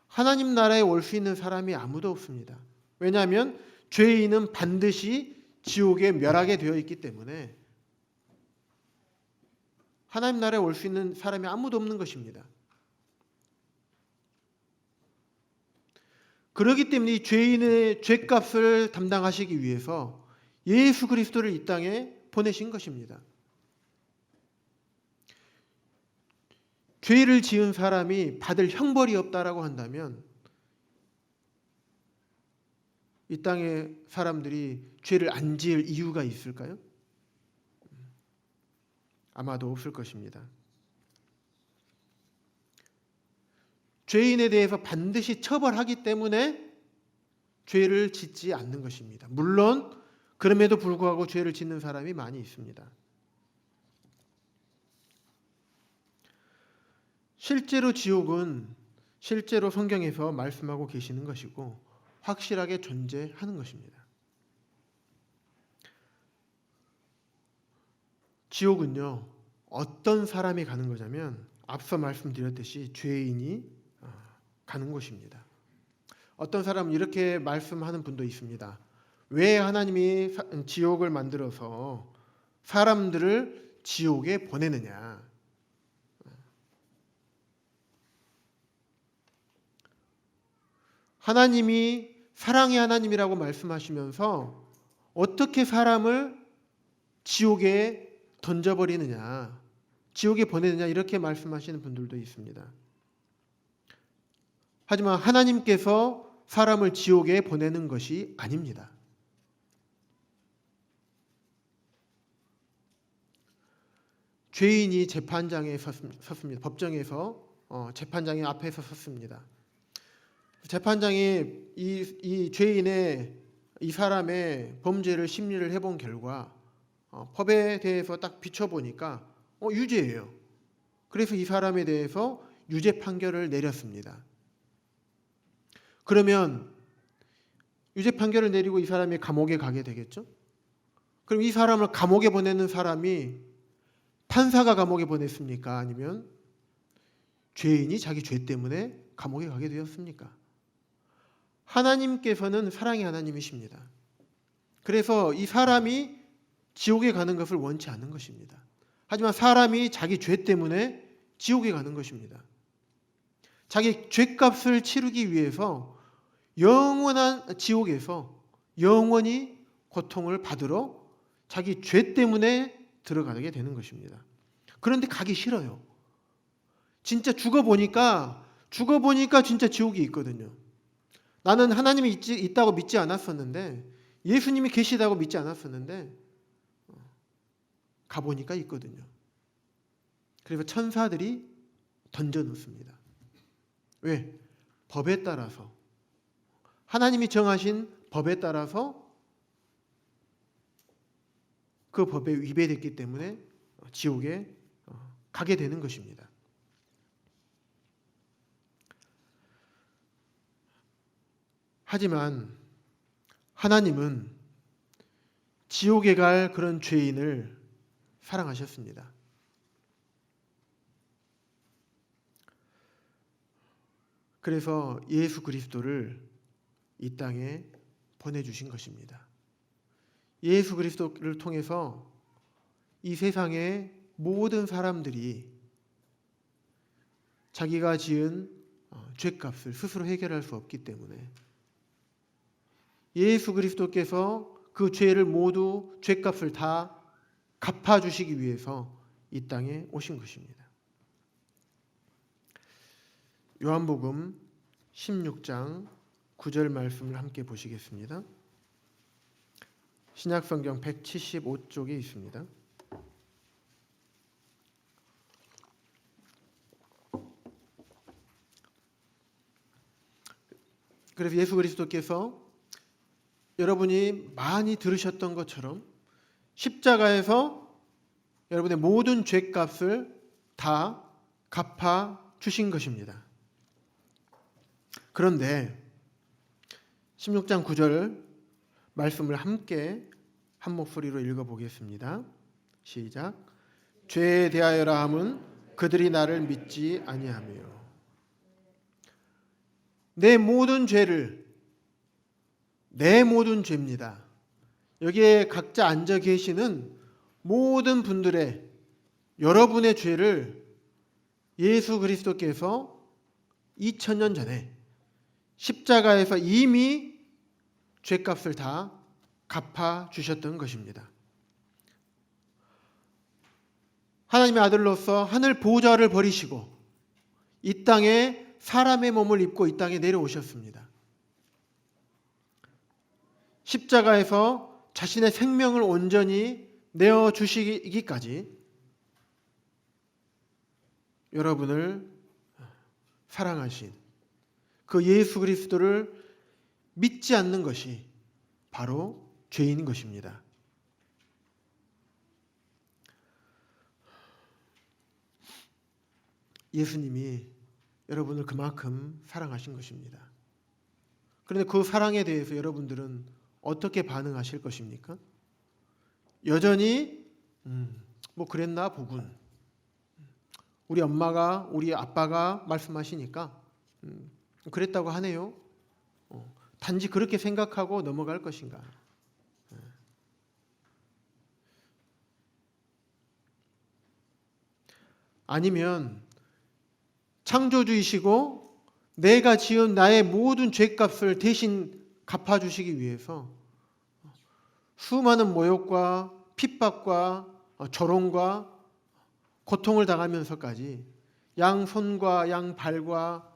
하나님 나라에 올 수 있는 사람이 아무도 없습니다. 왜냐하면 죄인은 반드시 지옥에 멸하게 되어 있기 때문에 하나님 나라에 올 수 있는 사람이 아무도 없는 것입니다. 그렇기 때문에 이 죄인의 죄값을 담당하시기 위해서 예수 그리스도를 이 땅에 보내신 것입니다. 죄를 지은 사람이 받을 형벌이 없다라고 한다면 이 땅의 사람들이 죄를 안 지을 이유가 있을까요? 아마도 없을 것입니다. 죄인에 대해서 반드시 처벌하기 때문에 죄를 짓지 않는 것입니다. 물론 그럼에도 불구하고 죄를 짓는 사람이 많이 있습니다. 실제로 지옥은 실제로 성경에서 말씀하고 계시는 것이고 확실하게 존재하는 것입니다. 지옥은요, 어떤 사람이 가는 거냐면 앞서 말씀드렸듯이 죄인이 가는 곳입니다. 어떤 사람은 이렇게 말씀하는 분도 있습니다. 왜 하나님이 지옥을 만들어서 사람들을 지옥에 보내느냐? 하나님이 사랑의 하나님이라고 말씀하시면서 어떻게 사람을 지옥에 던져버리느냐, 지옥에 보내느냐 이렇게 말씀하시는 분들도 있습니다. 하지만 하나님께서 사람을 지옥에 보내는 것이 아닙니다. 죄인이 재판장에 섰습니다. 법정에서 재판장의 앞에서 섰습니다. 재판장이 이 죄인의 이 사람의 범죄를 심리를 해본 결과 법에 대해서 딱 비춰보니까 유죄예요. 그래서 이 사람에 대해서 유죄 판결을 내렸습니다. 그러면 유죄 판결을 내리고 이 사람이 감옥에 가게 되겠죠? 그럼 이 사람을 감옥에 보내는 사람이 판사가 감옥에 보냈습니까? 아니면 죄인이 자기 죄 때문에 감옥에 가게 되었습니까? 하나님께서는 사랑의 하나님이십니다. 그래서 이 사람이 지옥에 가는 것을 원치 않는 것입니다. 하지만 사람이 자기 죄 때문에 지옥에 가는 것입니다. 자기 죄값을 치르기 위해서 영원한 지옥에서 영원히 고통을 받으러 자기 죄 때문에 들어가게 되는 것입니다. 그런데 가기 싫어요. 진짜 죽어보니까 진짜 지옥이 있거든요. 나는 하나님이 있다고 믿지 않았었는데, 예수님이 계시다고 믿지 않았었는데 가보니까 있거든요. 그래서 천사들이 던져놓습니다. 왜? 법에 따라서, 하나님이 정하신 법에 따라서 그 법에 위배됐기 때문에 지옥에 가게 되는 것입니다. 하지만 하나님은 지옥에 갈 그런 죄인을 사랑하셨습니다. 그래서 예수 그리스도를 이 땅에 보내주신 것입니다. 예수 그리스도를 통해서 이 세상의 모든 사람들이 자기가 지은 죄값을 스스로 해결할 수 없기 때문에 예수 그리스도께서 그 죄를 모두 죄값을 다 갚아주시기 위해서 이 땅에 오신 것입니다. 요한복음 16장 9절 말씀을 함께 보시겠습니다. 신약성경 175쪽에 있습니다. 그래서 예수 그리스도께서 여러분이 많이 들으셨던 것처럼 십자가에서 여러분의 모든 죄값을 다 갚아 주신 것입니다. 그런데 16장 9절 말씀을 함께 한 목소리로 읽어보겠습니다. 시작. 죄에 대하여라 함은 그들이 나를 믿지 아니하며. 내 모든 죄를, 내 모든 죄입니다. 여기에 각자 앉아 계시는 모든 분들의, 여러분의 죄를 예수 그리스도께서 2000년 전에 십자가에서 이미 죄값을 다 갚아 주셨던 것입니다. 하나님의 아들로서 하늘 보좌를 버리시고 이 땅에 사람의 몸을 입고 이 땅에 내려오셨습니다. 십자가에서 자신의 생명을 온전히 내어주시기까지 여러분을 사랑하신 그 예수 그리스도를 믿지 않는 것이 바로 죄인 것입니다. 예수님이 여러분을 그만큼 사랑하신 것입니다. 그런데 그 사랑에 대해서 여러분들은 어떻게 반응하실 것입니까? 여전히 뭐 그랬나 보군. 우리 엄마가, 우리 아빠가 말씀하시니까 그랬다고 하네요. 단지 그렇게 생각하고 넘어갈 것인가? 아니면 창조주이시고 내가 지은 나의 모든 죄값을 대신 갚아주시기 위해서 수많은 모욕과 핍박과 조롱과 고통을 당하면서까지 양손과 양발과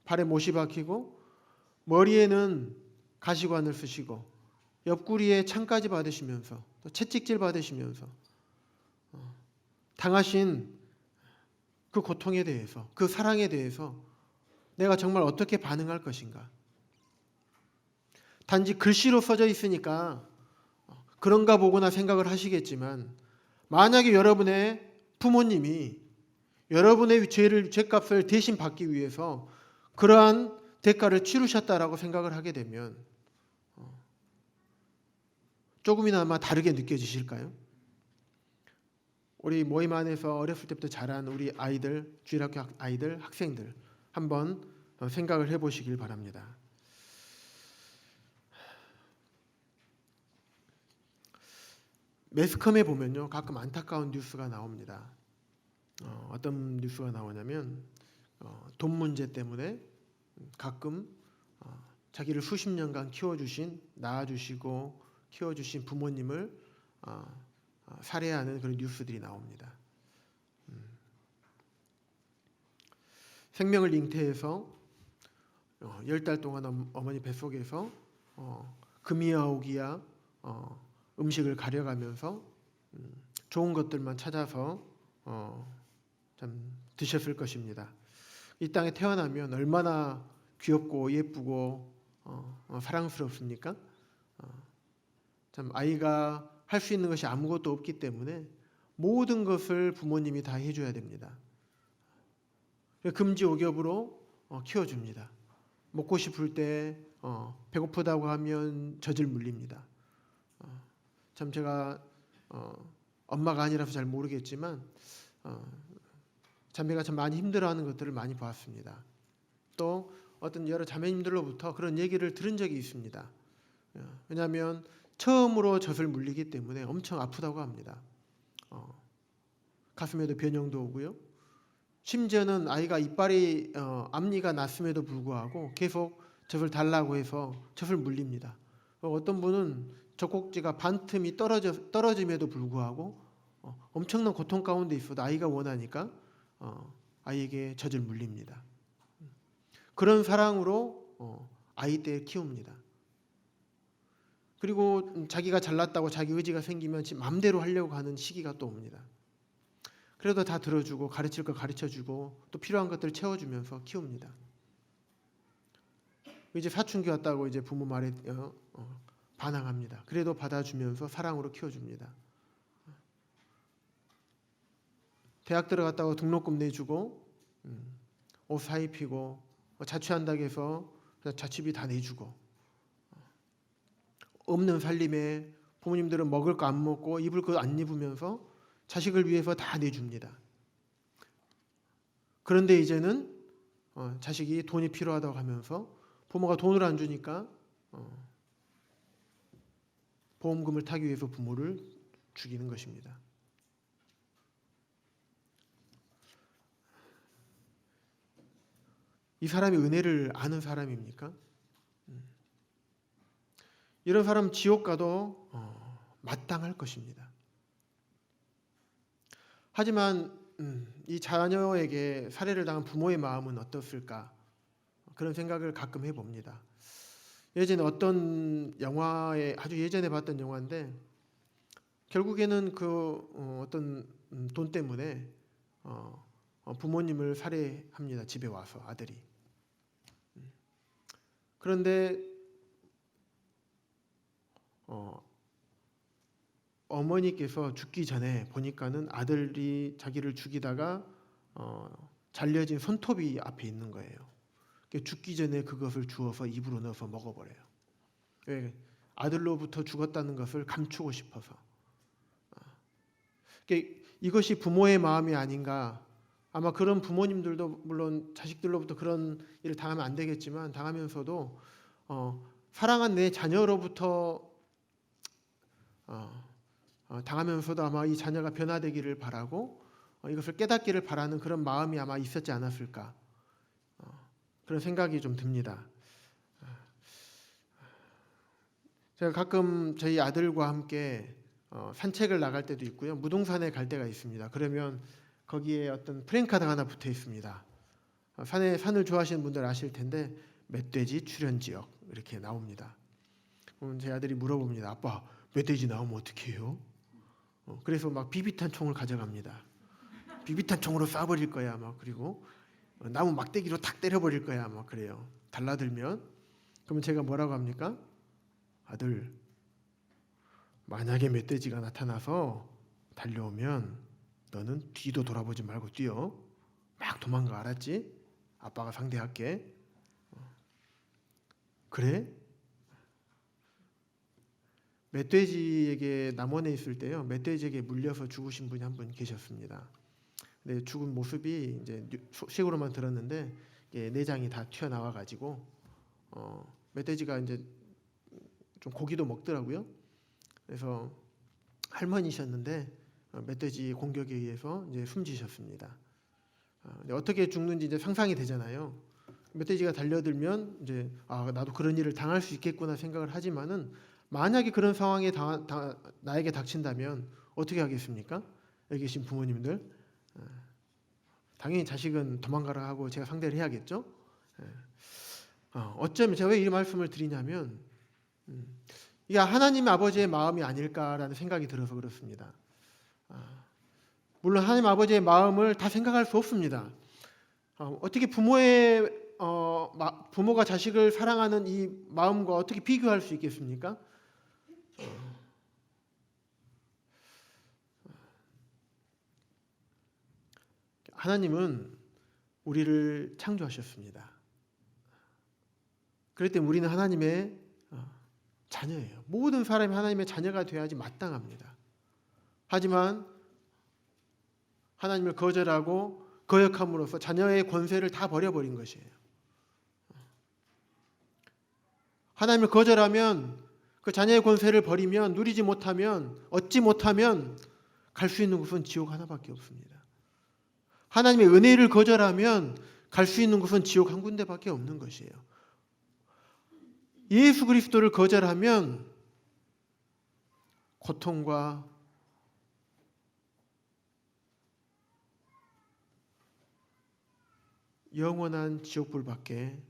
발에 못이 박히고 머리에는 가시관을 쓰시고 옆구리에 창까지 받으시면서 또 채찍질 받으시면서 당하신 그 고통에 대해서, 그 사랑에 대해서 내가 정말 어떻게 반응할 것인가? 단지 글씨로 써져 있으니까 그런가 보구나 생각을 하시겠지만, 만약에 여러분의 부모님이 여러분의 죄값을 대신 받기 위해서 그러한 대가를 치르셨다라고 생각을 하게 되면 조금이나마 다르게 느껴지실까요? 우리 모임 안에서 어렸을 때부터 자란 우리 아이들, 주일학교 아이들, 학생들 한번 생각을 해보시길 바랍니다. 매스컴에 보면요, 가끔 안타까운 뉴스가 나옵니다. 어떤 뉴스가 나오냐면 돈 문제 때문에 가끔 자기를 수십 년간 키워주신, 낳아주시고 키워주신 부모님을 살해하는 그런 뉴스들이 나옵니다. 생명을 잉태해서 10달 동안 어머니 뱃속에서 금이야 오기야 음식을 가려가면서 좋은 것들만 찾아서 참 드셨을 것입니다. 이 땅에 태어나면 얼마나 귀엽고 예쁘고 사랑스럽습니까? 참 아이가 할 수 있는 것이 아무것도 없기 때문에 모든 것을 부모님이 다 해줘야 됩니다. 금지옥엽으로 키워줍니다. 먹고 싶을 때 배고프다고 하면 젖을 물립니다. 참 제가 엄마가 아니라서 잘 모르겠지만 자매가 참 많이 힘들어하는 것들을 많이 보았습니다. 또 어떤 여러 자매님들로부터 그런 얘기를 들은 적이 있습니다. 왜냐하면 처음으로 젖을 물리기 때문에 엄청 아프다고 합니다. 가슴에도 변형도 오고요. 심지어는 아이가 이빨이 앞니가 났음에도 불구하고 계속 젖을 달라고 해서 젖을 물립니다. 어떤 분은 젖꼭지가 반틈이 떨어짐에도 불구하고 엄청난 고통 가운데 있어도 아이가 원하니까 아이에게 젖을 물립니다. 그런 사랑으로 아이들 키웁니다. 그리고 자기가 잘났다고 자기 의지가 생기면 지 맘대로 하려고 하는 시기가 또 옵니다. 그래도 다 들어주고 가르칠 거 가르쳐주고 또 필요한 것들을 채워주면서 키웁니다. 이제 사춘기 왔다고 이제 부모 말에 반항합니다. 그래도 받아주면서 사랑으로 키워줍니다. 대학 들어갔다고 등록금 내주고 옷 사입히고 자취한다고 해서 자취비 다 내주고 없는 살림에 부모님들은 먹을 거 안 먹고 입을 거 안 입으면서 자식을 위해서 다 내줍니다. 그런데 이제는 자식이 돈이 필요하다고 하면서 부모가 돈을 안 주니까 보험금을 타기 위해서 부모를 죽이는 것입니다. 이 사람이 은혜를 아는 사람입니까? 이런 사람 지옥 가도 마땅할 것입니다. 하지만 이 자녀에게 살해를 당한 부모의 마음은 어떻을까? 그런 생각을 가끔 해봅니다. 예전에 어떤 영화에 아주 예전에 봤던 영화인데 결국에는 그 어떤 돈 때문에 부모님을 살해합니다. 집에 와서 아들이. 그런데 어머니께서 죽기 전에 보니까는 아들이 자기를 죽이다가 잘려진 손톱이 앞에 있는 거예요. 죽기 전에 그것을 주워서 입으로 넣어서 먹어버려요. 왜? 아들로부터 죽었다는 것을 감추고 싶어서. 이것이 부모의 마음이 아닌가. 아마 그런 부모님들도 물론 자식들로부터 그런 일을 당하면 안 되겠지만 당하면서도 사랑한 내 자녀로부터 당하면서도 아마 이 자녀가 변화되기를 바라고 이것을 깨닫기를 바라는 그런 마음이 아마 있었지 않았을까. 그런 생각이 좀 듭니다. 제가 가끔 저희 아들과 함께 산책을 나갈 때도 있고요. 무등산에 갈 때가 있습니다. 그러면 거기에 어떤 프랭카드가 하나 붙어 있습니다. 산을 좋아하시는 분들 아실 텐데 멧돼지 출현지역 이렇게 나옵니다. 그럼 제 아들이 물어봅니다. 아빠, 멧돼지 나오면 어떻게 해요? 그래서 막 비비탄 총을 가져갑니다. 비비탄 총으로 쏴버릴 거야 막. 그리고 나무 막대기로 탁 때려버릴 거야 막. 그래요. 달라들면. 그러면 제가 뭐라고 합니까? 아들, 만약에 멧돼지가 나타나서 달려오면 너는 뒤도 돌아보지 말고 뛰어. 막 도망가. 알았지? 아빠가 상대할게. 그래? 멧돼지에게 남원에 있을 때요. 멧돼지에게 물려서 죽으신 분이 한 분 계셨습니다. 근데 죽은 모습이 이제 소식으로만 들었는데 내장이 다 튀어나와 가지고 멧돼지가 이제 좀 고기도 먹더라고요. 그래서 할머니셨는데 멧돼지 공격에 의해서 이제 숨지셨습니다. 근데 어떻게 죽는지 이제 상상이 되잖아요. 멧돼지가 달려들면 이제 나도 그런 일을 당할 수 있겠구나 생각을 하지만은 만약에 그런 상황에 나에게 닥친다면 어떻게 하겠습니까? 여기 계신 부모님들 당연히 자식은 도망가라 하고 제가 상대를 해야겠죠. 어쩌면 제가 왜 이 말씀을 드리냐면 이게 하나님의 아버지의 마음이 아닐까라는 생각이 들어서 그렇습니다. 물론 하나님 아버지의 마음을 다 생각할 수 없습니다. 어떻게 부모가 자식을 사랑하는 이 마음과 어떻게 비교할 수 있겠습니까? 하나님은 우리를 창조하셨습니다. 그렇기 때문에 우리는 하나님의 자녀예요. 모든 사람이 하나님의 자녀가 되어야지 마땅합니다. 하지만 하나님을 거절하고 거역함으로써 자녀의 권세를 다 버려버린 것이에요. 하나님을 거절하면 그 자녀의 권세를 버리면 누리지 못하면 얻지 못하면 갈 수 있는 곳은 지옥 하나밖에 없습니다. 하나님의 은혜를 거절하면 갈 수 있는 곳은 지옥 한 군데밖에 없는 것이에요. 예수 그리스도를 거절하면 고통과 영원한 지옥불밖에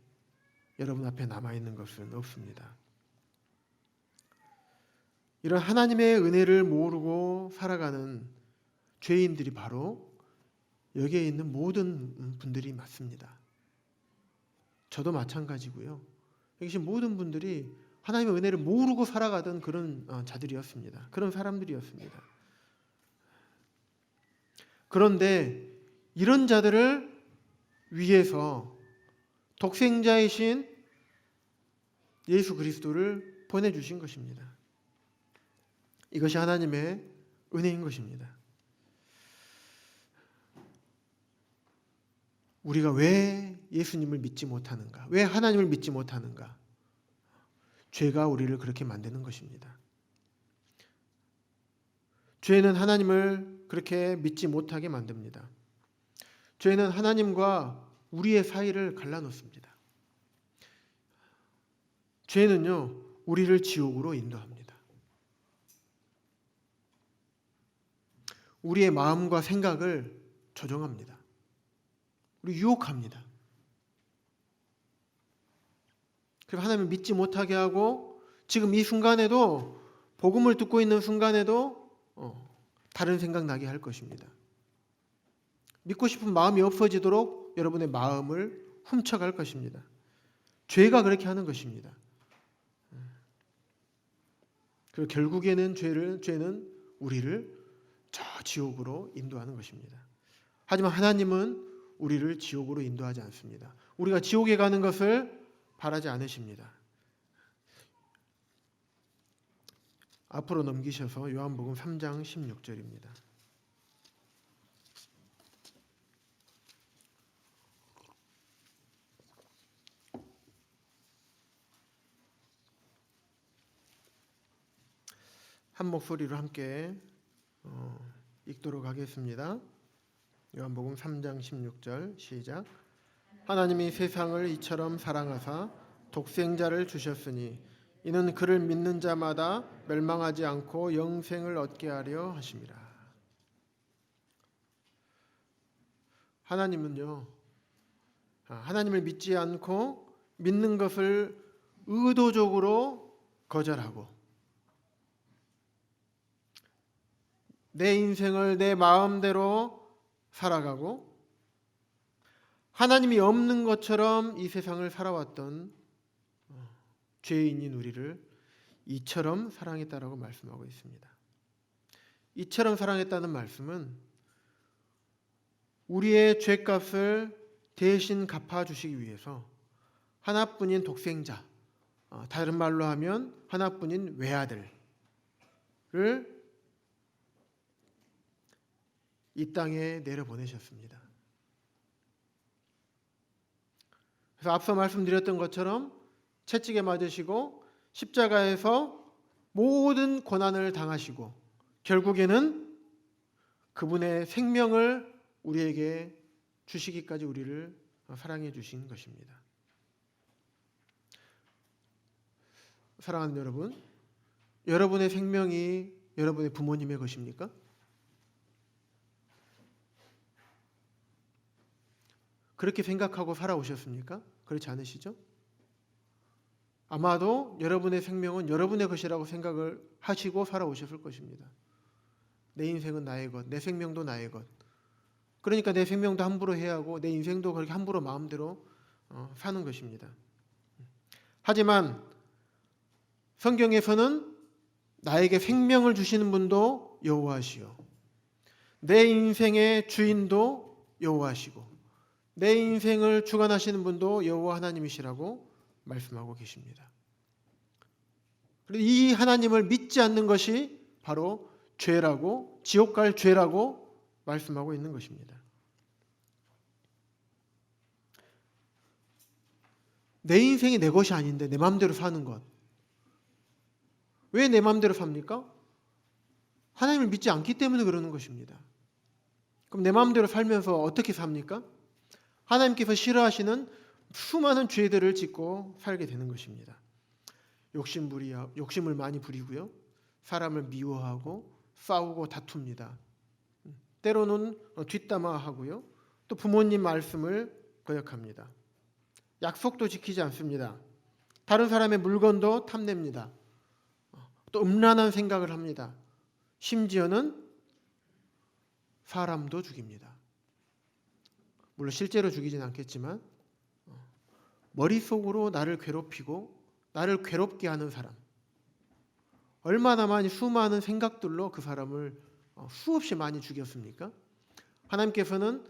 여러분 앞에 남아있는 것은 없습니다. 이런 하나님의 은혜를 모르고 살아가는 죄인들이 바로 여기에 있는 모든 분들이 맞습니다. 저도 마찬가지고요. 여기 계신 모든 분들이 하나님의 은혜를 모르고 살아가던 그런 자들이었습니다. 그런 사람들이었습니다. 그런데 이런 자들을 위해서 독생자이신 예수 그리스도를 보내주신 것입니다. 이것이 하나님의 은혜인 것입니다. 우리가 왜 예수님을 믿지 못하는가? 왜 하나님을 믿지 못하는가? 죄가 우리를 그렇게 만드는 것입니다. 죄는 하나님을 그렇게 믿지 못하게 만듭니다. 죄는 하나님과 우리의 사이를 갈라놓습니다. 죄는요, 우리를 지옥으로 인도합니다. 우리의 마음과 생각을 조종합니다. 우리 유혹합니다. 그리고 하나님을 믿지 못하게 하고 지금 이 순간에도 복음을 듣고 있는 순간에도 다른 생각 나게 할 것입니다. 믿고 싶은 마음이 없어지도록 여러분의 마음을 훔쳐갈 것입니다. 죄가 그렇게 하는 것입니다. 그리고 결국에는 죄는 우리를 저 지옥으로 인도하는 것입니다. 하지만 하나님은 우리를 지옥으로 인도하지 않습니다. 우리가 지옥에 가는 것을 바라지 않으십니다. 앞으로 넘기셔서 요한복음 3장 16절입니다. 한 목소리로 함께 읽도록 하겠습니다. 요한복음 3장 16절 시작. 하나님이 세상을 이처럼 사랑하사 독생자를 주셨으니 이는 그를 믿는 자마다 멸망하지 않고 영생을 얻게 하려 하심이라. 하나님은요, 하나님을 믿지 않고 믿는 것을 의도적으로 거절하고 내 인생을 내 마음대로 살아가고 하나님이 없는 것처럼 이 세상을 살아왔던 죄인인 우리를 이처럼 사랑했다라고 말씀하고 있습니다. 이처럼 사랑했다는 말씀은 우리의 죄값을 대신 갚아주시기 위해서 하나뿐인 독생자, 다른 말로 하면 하나뿐인 외아들을 이 땅에 내려보내셨습니다. 그래서 앞서 말씀드렸던 것처럼 채찍에 맞으시고 십자가에서 모든 고난을 당하시고 결국에는 그분의 생명을 우리에게 주시기까지 우리를 사랑해 주신 것입니다. 사랑하는 여러분, 여러분의 생명이 여러분의 부모님의 것입니까? 그렇게 생각하고 살아오셨습니까? 그렇지 않으시죠? 아마도 여러분의 생명은 여러분의 것이라고 생각을 하시고 살아오셨을 것입니다. 내 인생은 나의 것, 내 생명도 나의 것. 그러니까 내 생명도 함부로 해야 하고 내 인생도 그렇게 함부로 마음대로 사는 것입니다. 하지만 성경에서는 나에게 생명을 주시는 분도 여호와시요, 내 인생의 주인도 여호와시고 내 인생을 주관하시는 분도 여호와 하나님이시라고 말씀하고 계십니다. 그리고 이 하나님을 믿지 않는 것이 바로 죄라고, 지옥 갈 죄라고 말씀하고 있는 것입니다. 내 인생이 내 것이 아닌데 내 마음대로 사는 것. 왜 내 마음대로 삽니까? 하나님을 믿지 않기 때문에 그러는 것입니다. 그럼 내 마음대로 살면서 어떻게 삽니까? 하나님께서 싫어하시는 수많은 죄들을 짓고 살게 되는 것입니다. 욕심을 많이 부리고요, 사람을 미워하고 싸우고 다툽니다. 때로는 뒷담화하고요, 또 부모님 말씀을 거역합니다. 약속도 지키지 않습니다. 다른 사람의 물건도 탐냅니다. 또 음란한 생각을 합니다. 심지어는 사람도 죽입니다. 물론 실제로 죽이진 않겠지만 머릿속으로 나를 괴롭히고 나를 괴롭게 하는 사람, 얼마나 많이 수많은 생각들로 그 사람을 수없이 많이 죽였습니까? 하나님께서는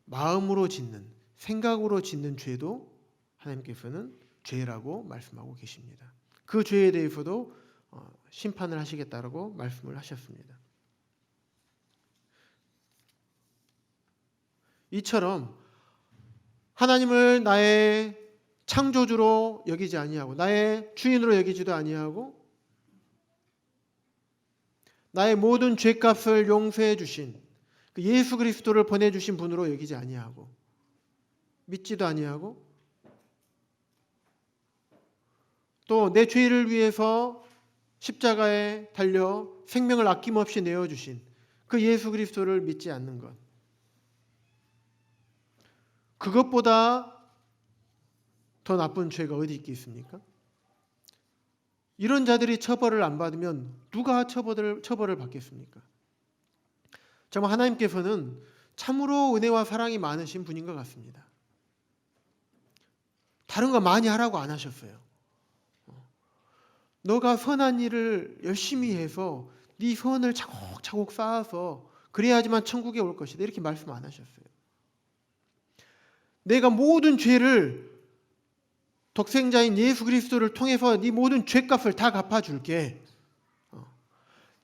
마음으로 짓는, 생각으로 짓는 죄도 하나님께서는 죄라고 말씀하고 계십니다. 그 죄에 대해서도 심판을 하시겠다라고 말씀을 하셨습니다. 이처럼 하나님을 나의 창조주로 여기지 아니하고 나의 주인으로 여기지도 아니하고 나의 모든 죄값을 용서해 주신 그 예수 그리스도를 보내주신 분으로 여기지 아니하고 믿지도 아니하고 또 내 죄를 위해서 십자가에 달려 생명을 아낌없이 내어주신 그 예수 그리스도를 믿지 않는 것, 그것보다 더 나쁜 죄가 어디 있겠습니까? 이런 자들이 처벌을 안 받으면 누가 처벌을 받겠습니까? 정말 하나님께서는 참으로 은혜와 사랑이 많으신 분인 것 같습니다. 다른 거 많이 하라고 안 하셨어요. 너가 선한 일을 열심히 해서 네 선을 차곡차곡 쌓아서 그래야지만 천국에 올 것이다, 이렇게 말씀 안 하셨어요. 내가 모든 죄를 독생자인 예수 그리스도를 통해서 네 모든 죄값을 다 갚아줄게.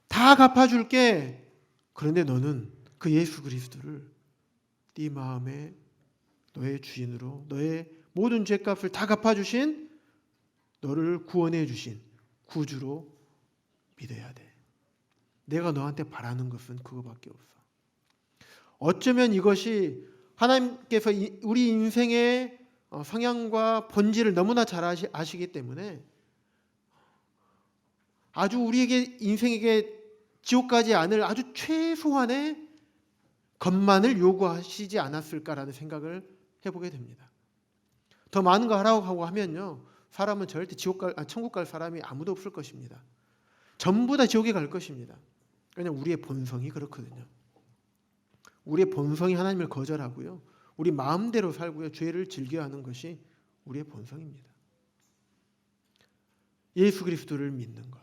다 갚아줄게. 그런데 너는 그 예수 그리스도를 네 마음에 너의 주인으로 너의 모든 죄값을 다 갚아주신 너를 구원해 주신 구주로 믿어야 돼. 내가 너한테 바라는 것은 그거밖에 없어. 어쩌면 이것이 하나님께서 우리 인생의 성향과 본질을 너무나 잘 아시기 때문에 아주 우리에게 인생에게 지옥 가지 않을 아주 최소한의 것만을 요구하시지 않았을까라는 생각을 해보게 됩니다. 더 많은 거 하라고 하면요, 사람은 절대 천국 갈 사람이 아무도 없을 것입니다. 전부 다 지옥에 갈 것입니다. 그냥 우리의 본성이 그렇거든요. 우리의 본성이 하나님을 거절하고요, 우리 마음대로 살고요, 죄를 즐겨하는 것이 우리의 본성입니다. 예수 그리스도를 믿는 것,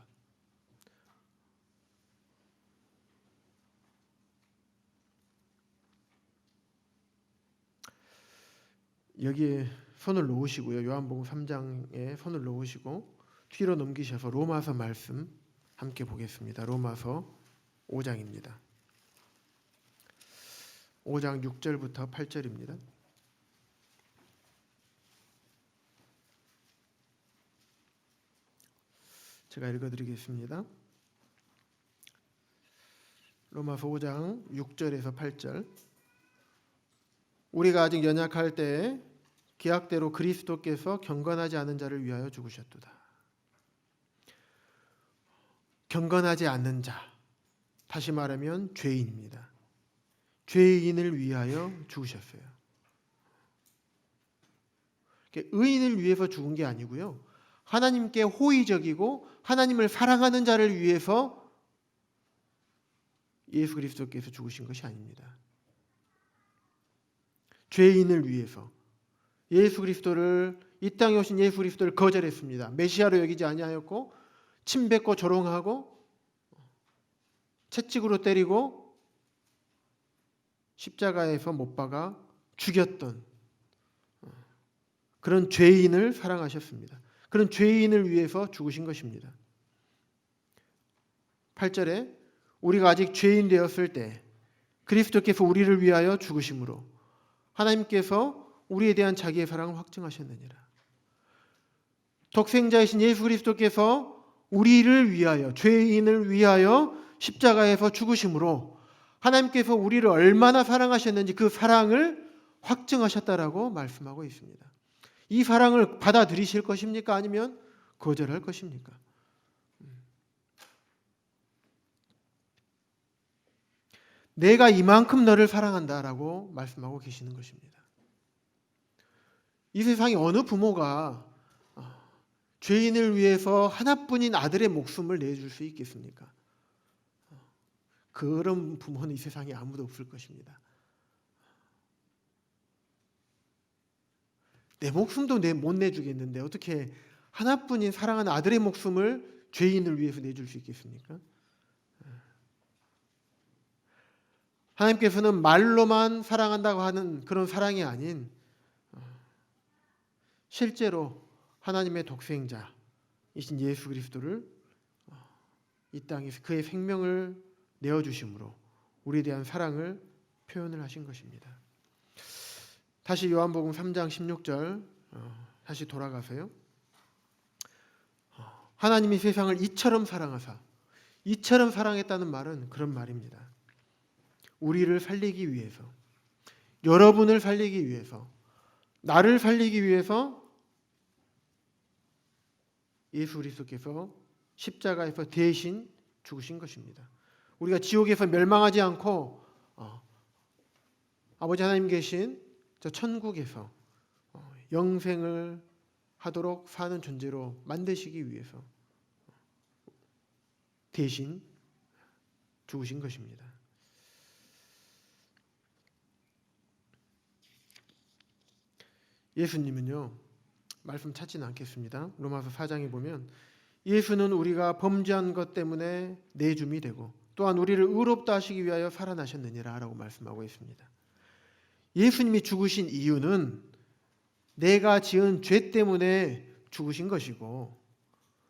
여기에 손을 놓으시고요, 요한복음 3장에 손을 놓으시고 뒤로 넘기셔서 로마서 말씀 함께 보겠습니다. 로마서 5장입니다. 5장 6절부터 8절입니다. 제가 읽어드리겠습니다. 로마서 5장 6절에서 8절. 우리가 아직 연약할 때에 기약대로 그리스도께서 경건하지 않은 자를 위하여 죽으셨도다. 경건하지 않는 자, 다시 말하면 죄인입니다. 죄인을 위하여 죽으셨어요. 의인을 위해서 죽은 게 아니고요, 하나님께 호의적이고 하나님을 사랑하는 자를 위해서 예수 그리스도께서 죽으신 것이 아닙니다. 죄인을 위해서 예수 그리스도를, 이 땅에 오신 예수 그리스도를 거절했습니다. 메시아로 여기지 아니하였고 침뱉고 조롱하고 채찍으로 때리고 십자가에서 못 박아 죽였던 그런 죄인을 사랑하셨습니다. 그런 죄인을 위해서 죽으신 것입니다. 8절에 우리가 아직 죄인 되었을 때 그리스도께서 우리를 위하여 죽으심으로 하나님께서 우리에 대한 자기의 사랑을 확증하셨느니라. 독생자이신 예수 그리스도께서 우리를 위하여, 죄인을 위하여 십자가에서 죽으심으로 하나님께서 우리를 얼마나 사랑하셨는지 그 사랑을 확증하셨다라고 말씀하고 있습니다. 이 사랑을 받아들이실 것입니까? 아니면 거절할 것입니까? 내가 이만큼 너를 사랑한다라고 말씀하고 계시는 것입니다. 이 세상에 어느 부모가 죄인을 위해서 하나뿐인 아들의 목숨을 내줄 수 있겠습니까? 그런 부모는 이 세상에 아무도 없을 것입니다. 내 목숨도 못 내주겠는데 어떻게 하나뿐인 사랑하는 아들의 목숨을 죄인을 위해서 내줄 수 있겠습니까? 하나님께서는 말로만 사랑한다고 하는 그런 사랑이 아닌 실제로 하나님의 독생자이신 예수 그리스도를 이 땅에서 그의 생명을 내어주심으로 우리에 대한 사랑을 표현을 하신 것입니다. 다시 요한복음 3장 16절 다시 돌아가세요. 하나님이 세상을 이처럼 사랑하사, 이처럼 사랑했다는 말은 그런 말입니다. 우리를 살리기 위해서, 여러분을 살리기 위해서, 나를 살리기 위해서 예수 그리스도께서 십자가에서 대신 죽으신 것입니다. 우리가 지옥에서 멸망하지 않고 아버지 하나님 계신 저 천국에서 영생을 하도록 사는 존재로 만드시기 위해서 대신 죽으신 것입니다. 예수님은요, 말씀 찾지는 않겠습니다. 로마서 4장에 보면 예수는 우리가 범죄한 것 때문에 내줌이 되고 또한 우리를 의롭다 하시기 위하여 살아나셨느니라 라고 말씀하고 있습니다. 예수님이 죽으신 이유는 내가 지은 죄 때문에 죽으신 것이고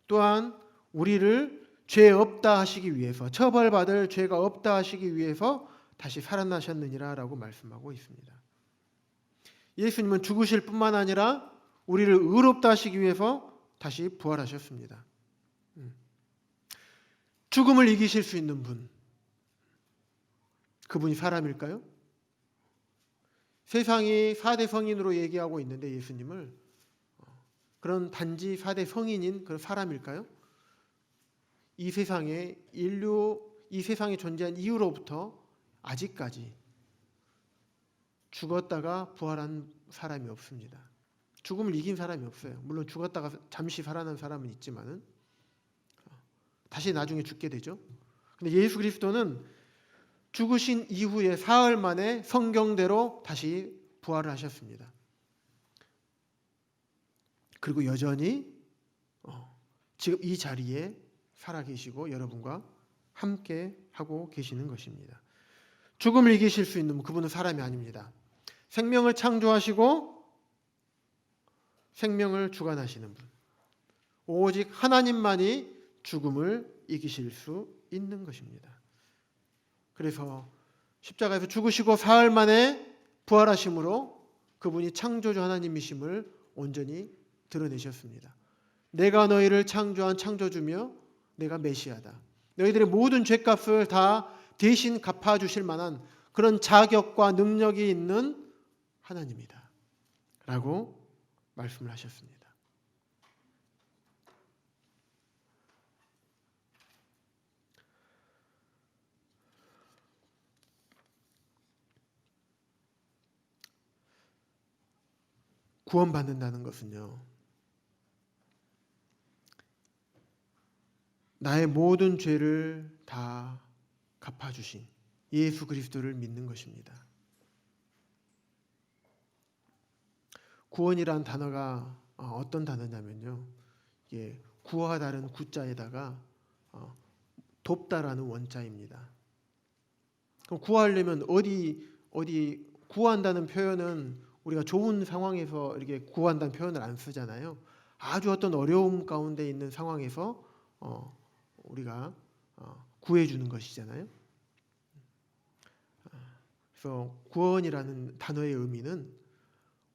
또한 우리를 죄 없다 하시기 위해서, 처벌받을 죄가 없다 하시기 위해서 다시 살아나셨느니라 라고 말씀하고 있습니다. 예수님은 죽으실 뿐만 아니라 우리를 의롭다 하시기 위해서 다시 부활하셨습니다. 죽음을 이기실 수 있는 분, 그분이 사람일까요? 세상이 4대 성인으로 얘기하고 있는데 예수님을 그런 단지 4대 성인인 그런 사람일까요? 이 세상에 이 세상에 존재한 이후로부터 아직까지 죽었다가 부활한 사람이 없습니다. 죽음을 이긴 사람이 없어요. 물론 죽었다가 잠시 살아난 사람은 있지만은 다시 나중에 죽게 되죠. 근데 예수 그리스도는 죽으신 이후에 사흘 만에 성경대로 다시 부활을 하셨습니다. 그리고 여전히 지금 이 자리에 살아계시고 여러분과 함께 하고 계시는 것입니다. 죽음을 이기실 수 있는 그분은 사람이 아닙니다. 생명을 창조하시고 생명을 주관하시는 분, 오직 하나님만이 죽음을 이기실 수 있는 것입니다. 그래서 십자가에서 죽으시고 사흘 만에 부활하심으로 그분이 창조주 하나님이심을 온전히 드러내셨습니다. 내가 너희를 창조한 창조주며 내가 메시아다. 너희들의 모든 죄값을 다 대신 갚아주실 만한 그런 자격과 능력이 있는 하나님이다 라고 말씀을 하셨습니다. 구원받는다는 것은요, 나의 모든 죄를 다 갚아주신 예수 그리스도를 믿는 것입니다. 구원이란 단어가 어떤 단어냐면요, 이게 구와 다른 구자에다가 돕다라는 원자입니다. 그럼 구하려면 어디 구한다는 표현은 우리가 좋은 상황에서 이렇게 구한다는 표현을 안 쓰잖아요. 아주 어떤 어려움 가운데 있는 상황에서 우리가 구해주는 것이잖아요. 그래서 구원이라는 단어의 의미는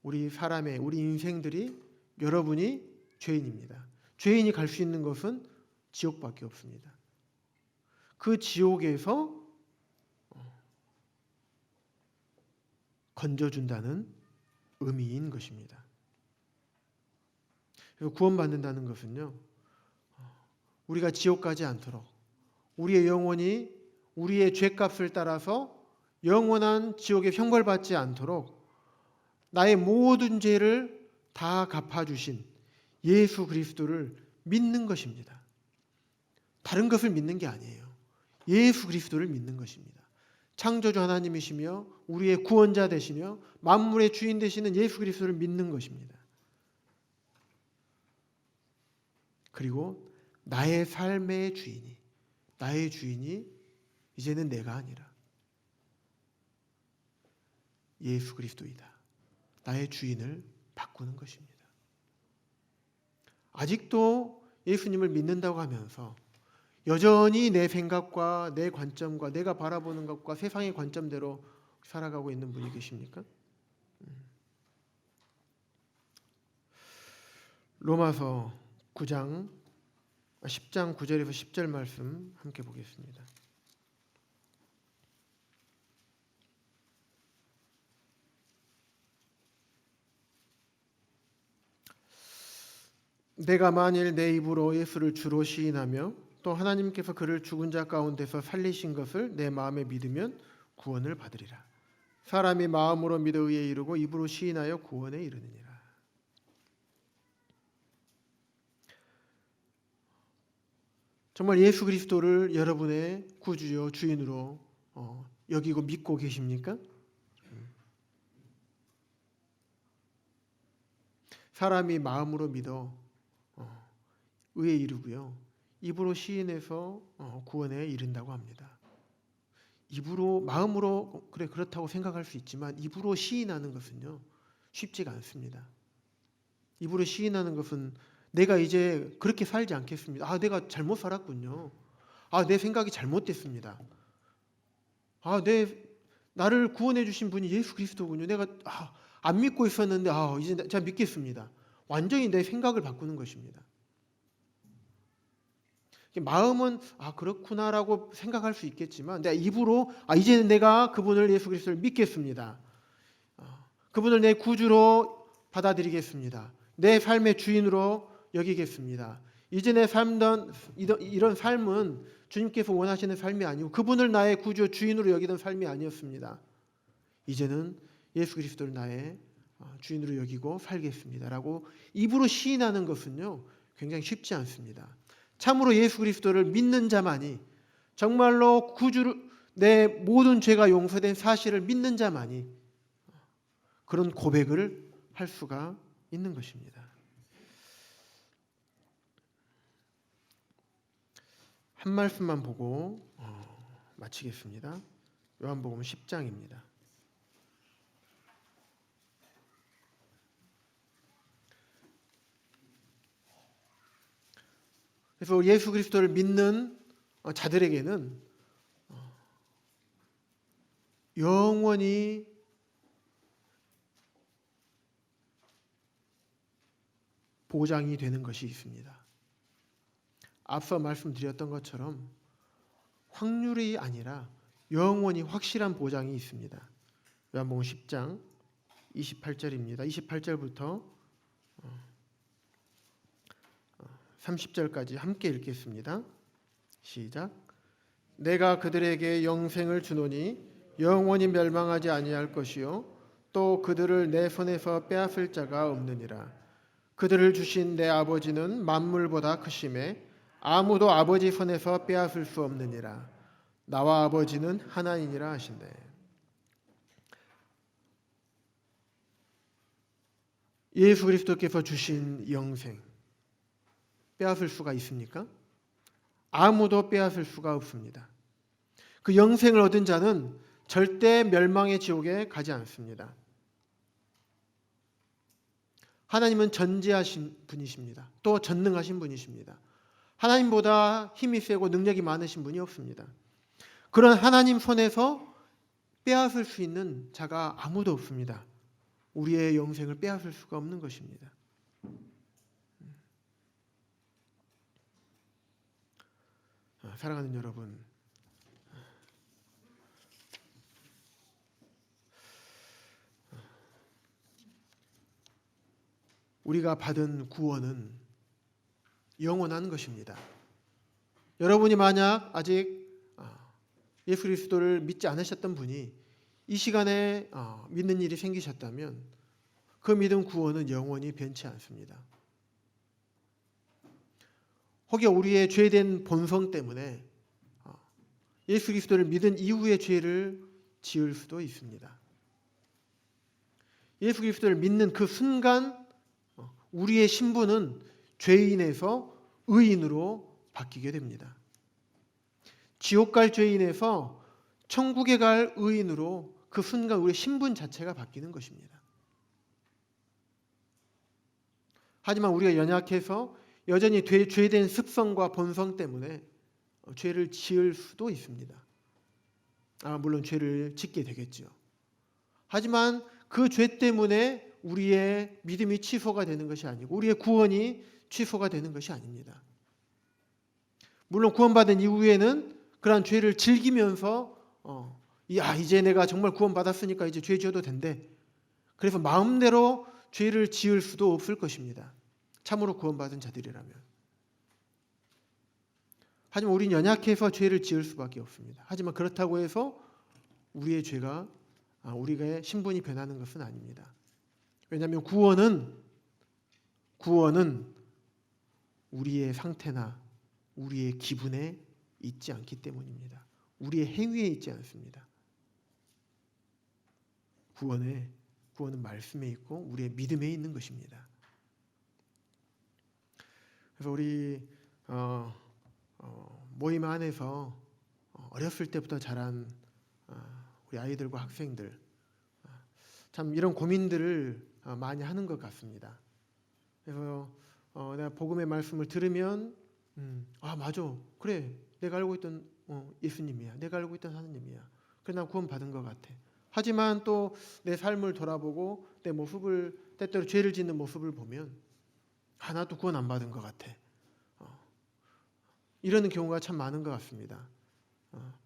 우리 인생들이 여러분이 죄인입니다. 죄인이 갈 수 있는 것은 지옥밖에 없습니다. 그 지옥에서 건져준다는 의미인 것입니다. 그래서 구원받는다는 것은요, 우리가 지옥 가지 않도록 우리의 영혼이 우리의 죄값을 따라서 영원한 지옥의 형벌받지 않도록 나의 모든 죄를 다 갚아주신 예수 그리스도를 믿는 것입니다. 다른 것을 믿는 게 아니에요. 예수 그리스도를 믿는 것입니다. 창조주 하나님이시며 우리의 구원자 되시며 만물의 주인 되시는 예수 그리스도를 믿는 것입니다. 그리고 나의 삶의 주인이, 나의 주인이 이제는 내가 아니라 예수 그리스도이다. 나의 주인을 바꾸는 것입니다. 아직도 예수님을 믿는다고 하면서 여전히 내 생각과 내 관점과 내가 바라보는 것과 세상의 관점대로 살아가고 있는 분이 계십니까? 로마서 10장 9절에서 10절 말씀 함께 보겠습니다. 내가 만일 내 입으로 예수를 주로 시인하며 또 하나님께서 그를 죽은 자 가운데서 살리신 것을 내 마음에 믿으면 구원을 받으리라. 사람이 마음으로 믿어 의에 이르고 입으로 시인하여 구원에 이르느니라. 정말 예수 그리스도를 여러분의 구주요 주인으로 여기고 믿고 계십니까? 사람이 마음으로 믿어 의에 이르고요. 입으로 시인해서 구원에 이른다고 합니다. 입으로 마음으로 그렇다고 생각할 수 있지만 입으로 시인하는 것은요. 쉽지가 않습니다. 입으로 시인하는 것은 내가 이제 그렇게 살지 않겠습니다. 아, 내가 잘못 살았군요. 아, 내 생각이 잘못됐습니다. 아, 나를 구원해 주신 분이 예수 그리스도군요. 내가 안 믿고 있었는데 이제 제가 믿겠습니다. 완전히 내 생각을 바꾸는 것입니다. 마음은 그렇구나라고 생각할 수 있겠지만 내가 입으로 이제는 내가 그분을 예수 그리스도를 믿겠습니다. 그분을 내 구주로 받아들이겠습니다. 내 삶의 주인으로 여기겠습니다. 이전에 살던 이런 삶은 주님께서 원하시는 삶이 아니고 그분을 나의 구주 주인으로 여기던 삶이 아니었습니다. 이제는 예수 그리스도를 나의 주인으로 여기고 살겠습니다라고 입으로 시인하는 것은요 굉장히 쉽지 않습니다. 참으로 예수 그리스도를 믿는 자만이 정말로 구주를 내 모든 죄가 용서된 사실을 믿는 자만이 그런 고백을 할 수가 있는 것입니다. 한 말씀만 보고 마치겠습니다. 요한복음 10장입니다. 그래서 예수 그리스도를 믿는 자들에게는 영원히 보장이 되는 것이 있습니다. 앞서 말씀드렸던 것처럼 확률이 아니라 영원히 확실한 보장이 있습니다. 요한복음 10장 28절입니다. 28절부터 30절까지 함께 읽겠습니다. 시작. 내가 그들에게 영생을 주노니 영원히 멸망하지 아니할 것이요 또 그들을 내 손에서 빼앗을 자가 없느니라. 그들을 주신 내 아버지는 만물보다 크심에 아무도 아버지 손에서 빼앗을 수 없느니라. 나와 아버지는 하나이니라 하신대. 예수 그리스도께서 주신 영생 빼앗을 수가 있습니까? 아무도 빼앗을 수가 없습니다. 그 영생을 얻은 자는 절대 멸망의 지옥에 가지 않습니다. 하나님은 전지하신 분이십니다. 또 전능하신 분이십니다. 하나님보다 힘이 세고 능력이 많으신 분이 없습니다. 그런 하나님 손에서 빼앗을 수 있는 자가 아무도 없습니다. 우리의 영생을 빼앗을 수가 없는 것입니다. 사랑하는 여러분, 우리가 받은 구원은 영원한 것입니다. 여러분이 만약 아직 예수 그리스도를 믿지 않으셨던 분이 이 시간에 믿는 일이 생기셨다면 그 믿음 구원은 영원히 변치 않습니다. 혹여 우리의 죄된 본성 때문에 예수 그리스도를 믿은 이후에 죄를 지을 수도 있습니다. 예수 그리스도를 믿는 그 순간 우리의 신분은 죄인에서 의인으로 바뀌게 됩니다. 지옥 갈 죄인에서 천국에 갈 의인으로 그 순간 우리의 신분 자체가 바뀌는 것입니다. 하지만 우리가 연약해서 여전히 죄된 습성과 본성 때문에 죄를 지을 수도 있습니다. 물론 죄를 짓게 되겠죠. 하지만 그 죄 때문에 우리의 믿음이 취소가 되는 것이 아니고 우리의 구원이 취소가 되는 것이 아닙니다. 물론 구원받은 이후에는 그러한 죄를 즐기면서 이제 내가 정말 구원받았으니까 이제 죄 지어도 된대. 그래서 마음대로 죄를 지을 수도 없을 것입니다. 참으로 구원받은 자들이라면. 하지만 우리는 연약해서 죄를 지을 수밖에 없습니다. 하지만 그렇다고 해서 우리의 죄가 우리의 신분이 변하는 것은 아닙니다. 왜냐하면 구원은 우리의 상태나 우리의 기분에 있지 않기 때문입니다. 우리의 행위에 있지 않습니다. 구원은 말씀에 있고 우리의 믿음에 있는 것입니다. 그래서 우리 모임 안에서 어렸을 때부터 자란 우리 아이들과 학생들 참 이런 고민들을 많이 하는 것 같습니다. 그래서 내가 복음의 말씀을 들으면 맞아, 그래, 내가 알고 있던 예수님이야, 내가 알고 있던 하나님이야, 그래 난 구원받은 것 같아. 하지만 또 내 삶을 돌아보고 내 모습을 때때로 죄를 짓는 모습을 보면 나도 구원 안 받은 것 같아. 이러는 경우가 참 많은 것 같습니다.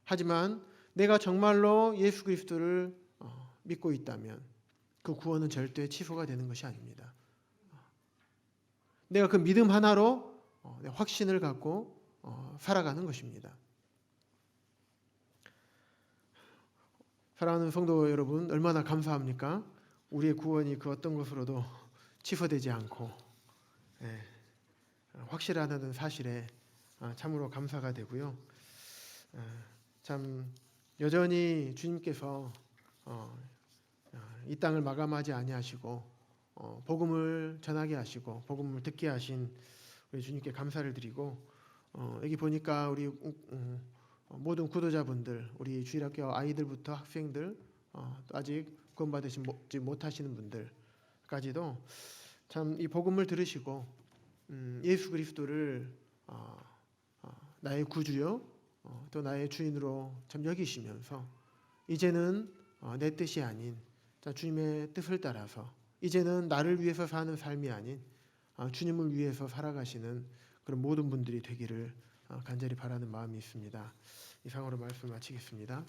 하지만 내가 정말로 예수 그리스도를 믿고 있다면 그 구원은 절대 취소가 되는 것이 아닙니다. 내가 그 믿음 하나로 확신을 갖고 살아가는 것입니다. 사랑하는 성도 여러분, 얼마나 감사합니까? 우리의 구원이 그 어떤 것으로도 취소되지 않고 확실하다는 사실에 참으로 감사가 되고요. 참 여전히 주님께서 이 땅을 마감하지 아니하시고 복음을 전하게 하시고 복음을 듣게 하신 우리 주님께 감사를 드리고 여기 보니까 우리 모든 구도자분들, 우리 주일학교 아이들부터 학생들, 또 아직 구원받으지 못하시는 분들까지도 참 이 복음을 들으시고 예수 그리스도를 나의 구주요 또 나의 주인으로 참 여기시면서 이제는 내 뜻이 아닌 주님의 뜻을 따라서 이제는 나를 위해서 사는 삶이 아닌 주님을 위해서 살아가시는 그런 모든 분들이 되기를 간절히 바라는 마음이 있습니다. 이상으로 말씀을 마치겠습니다.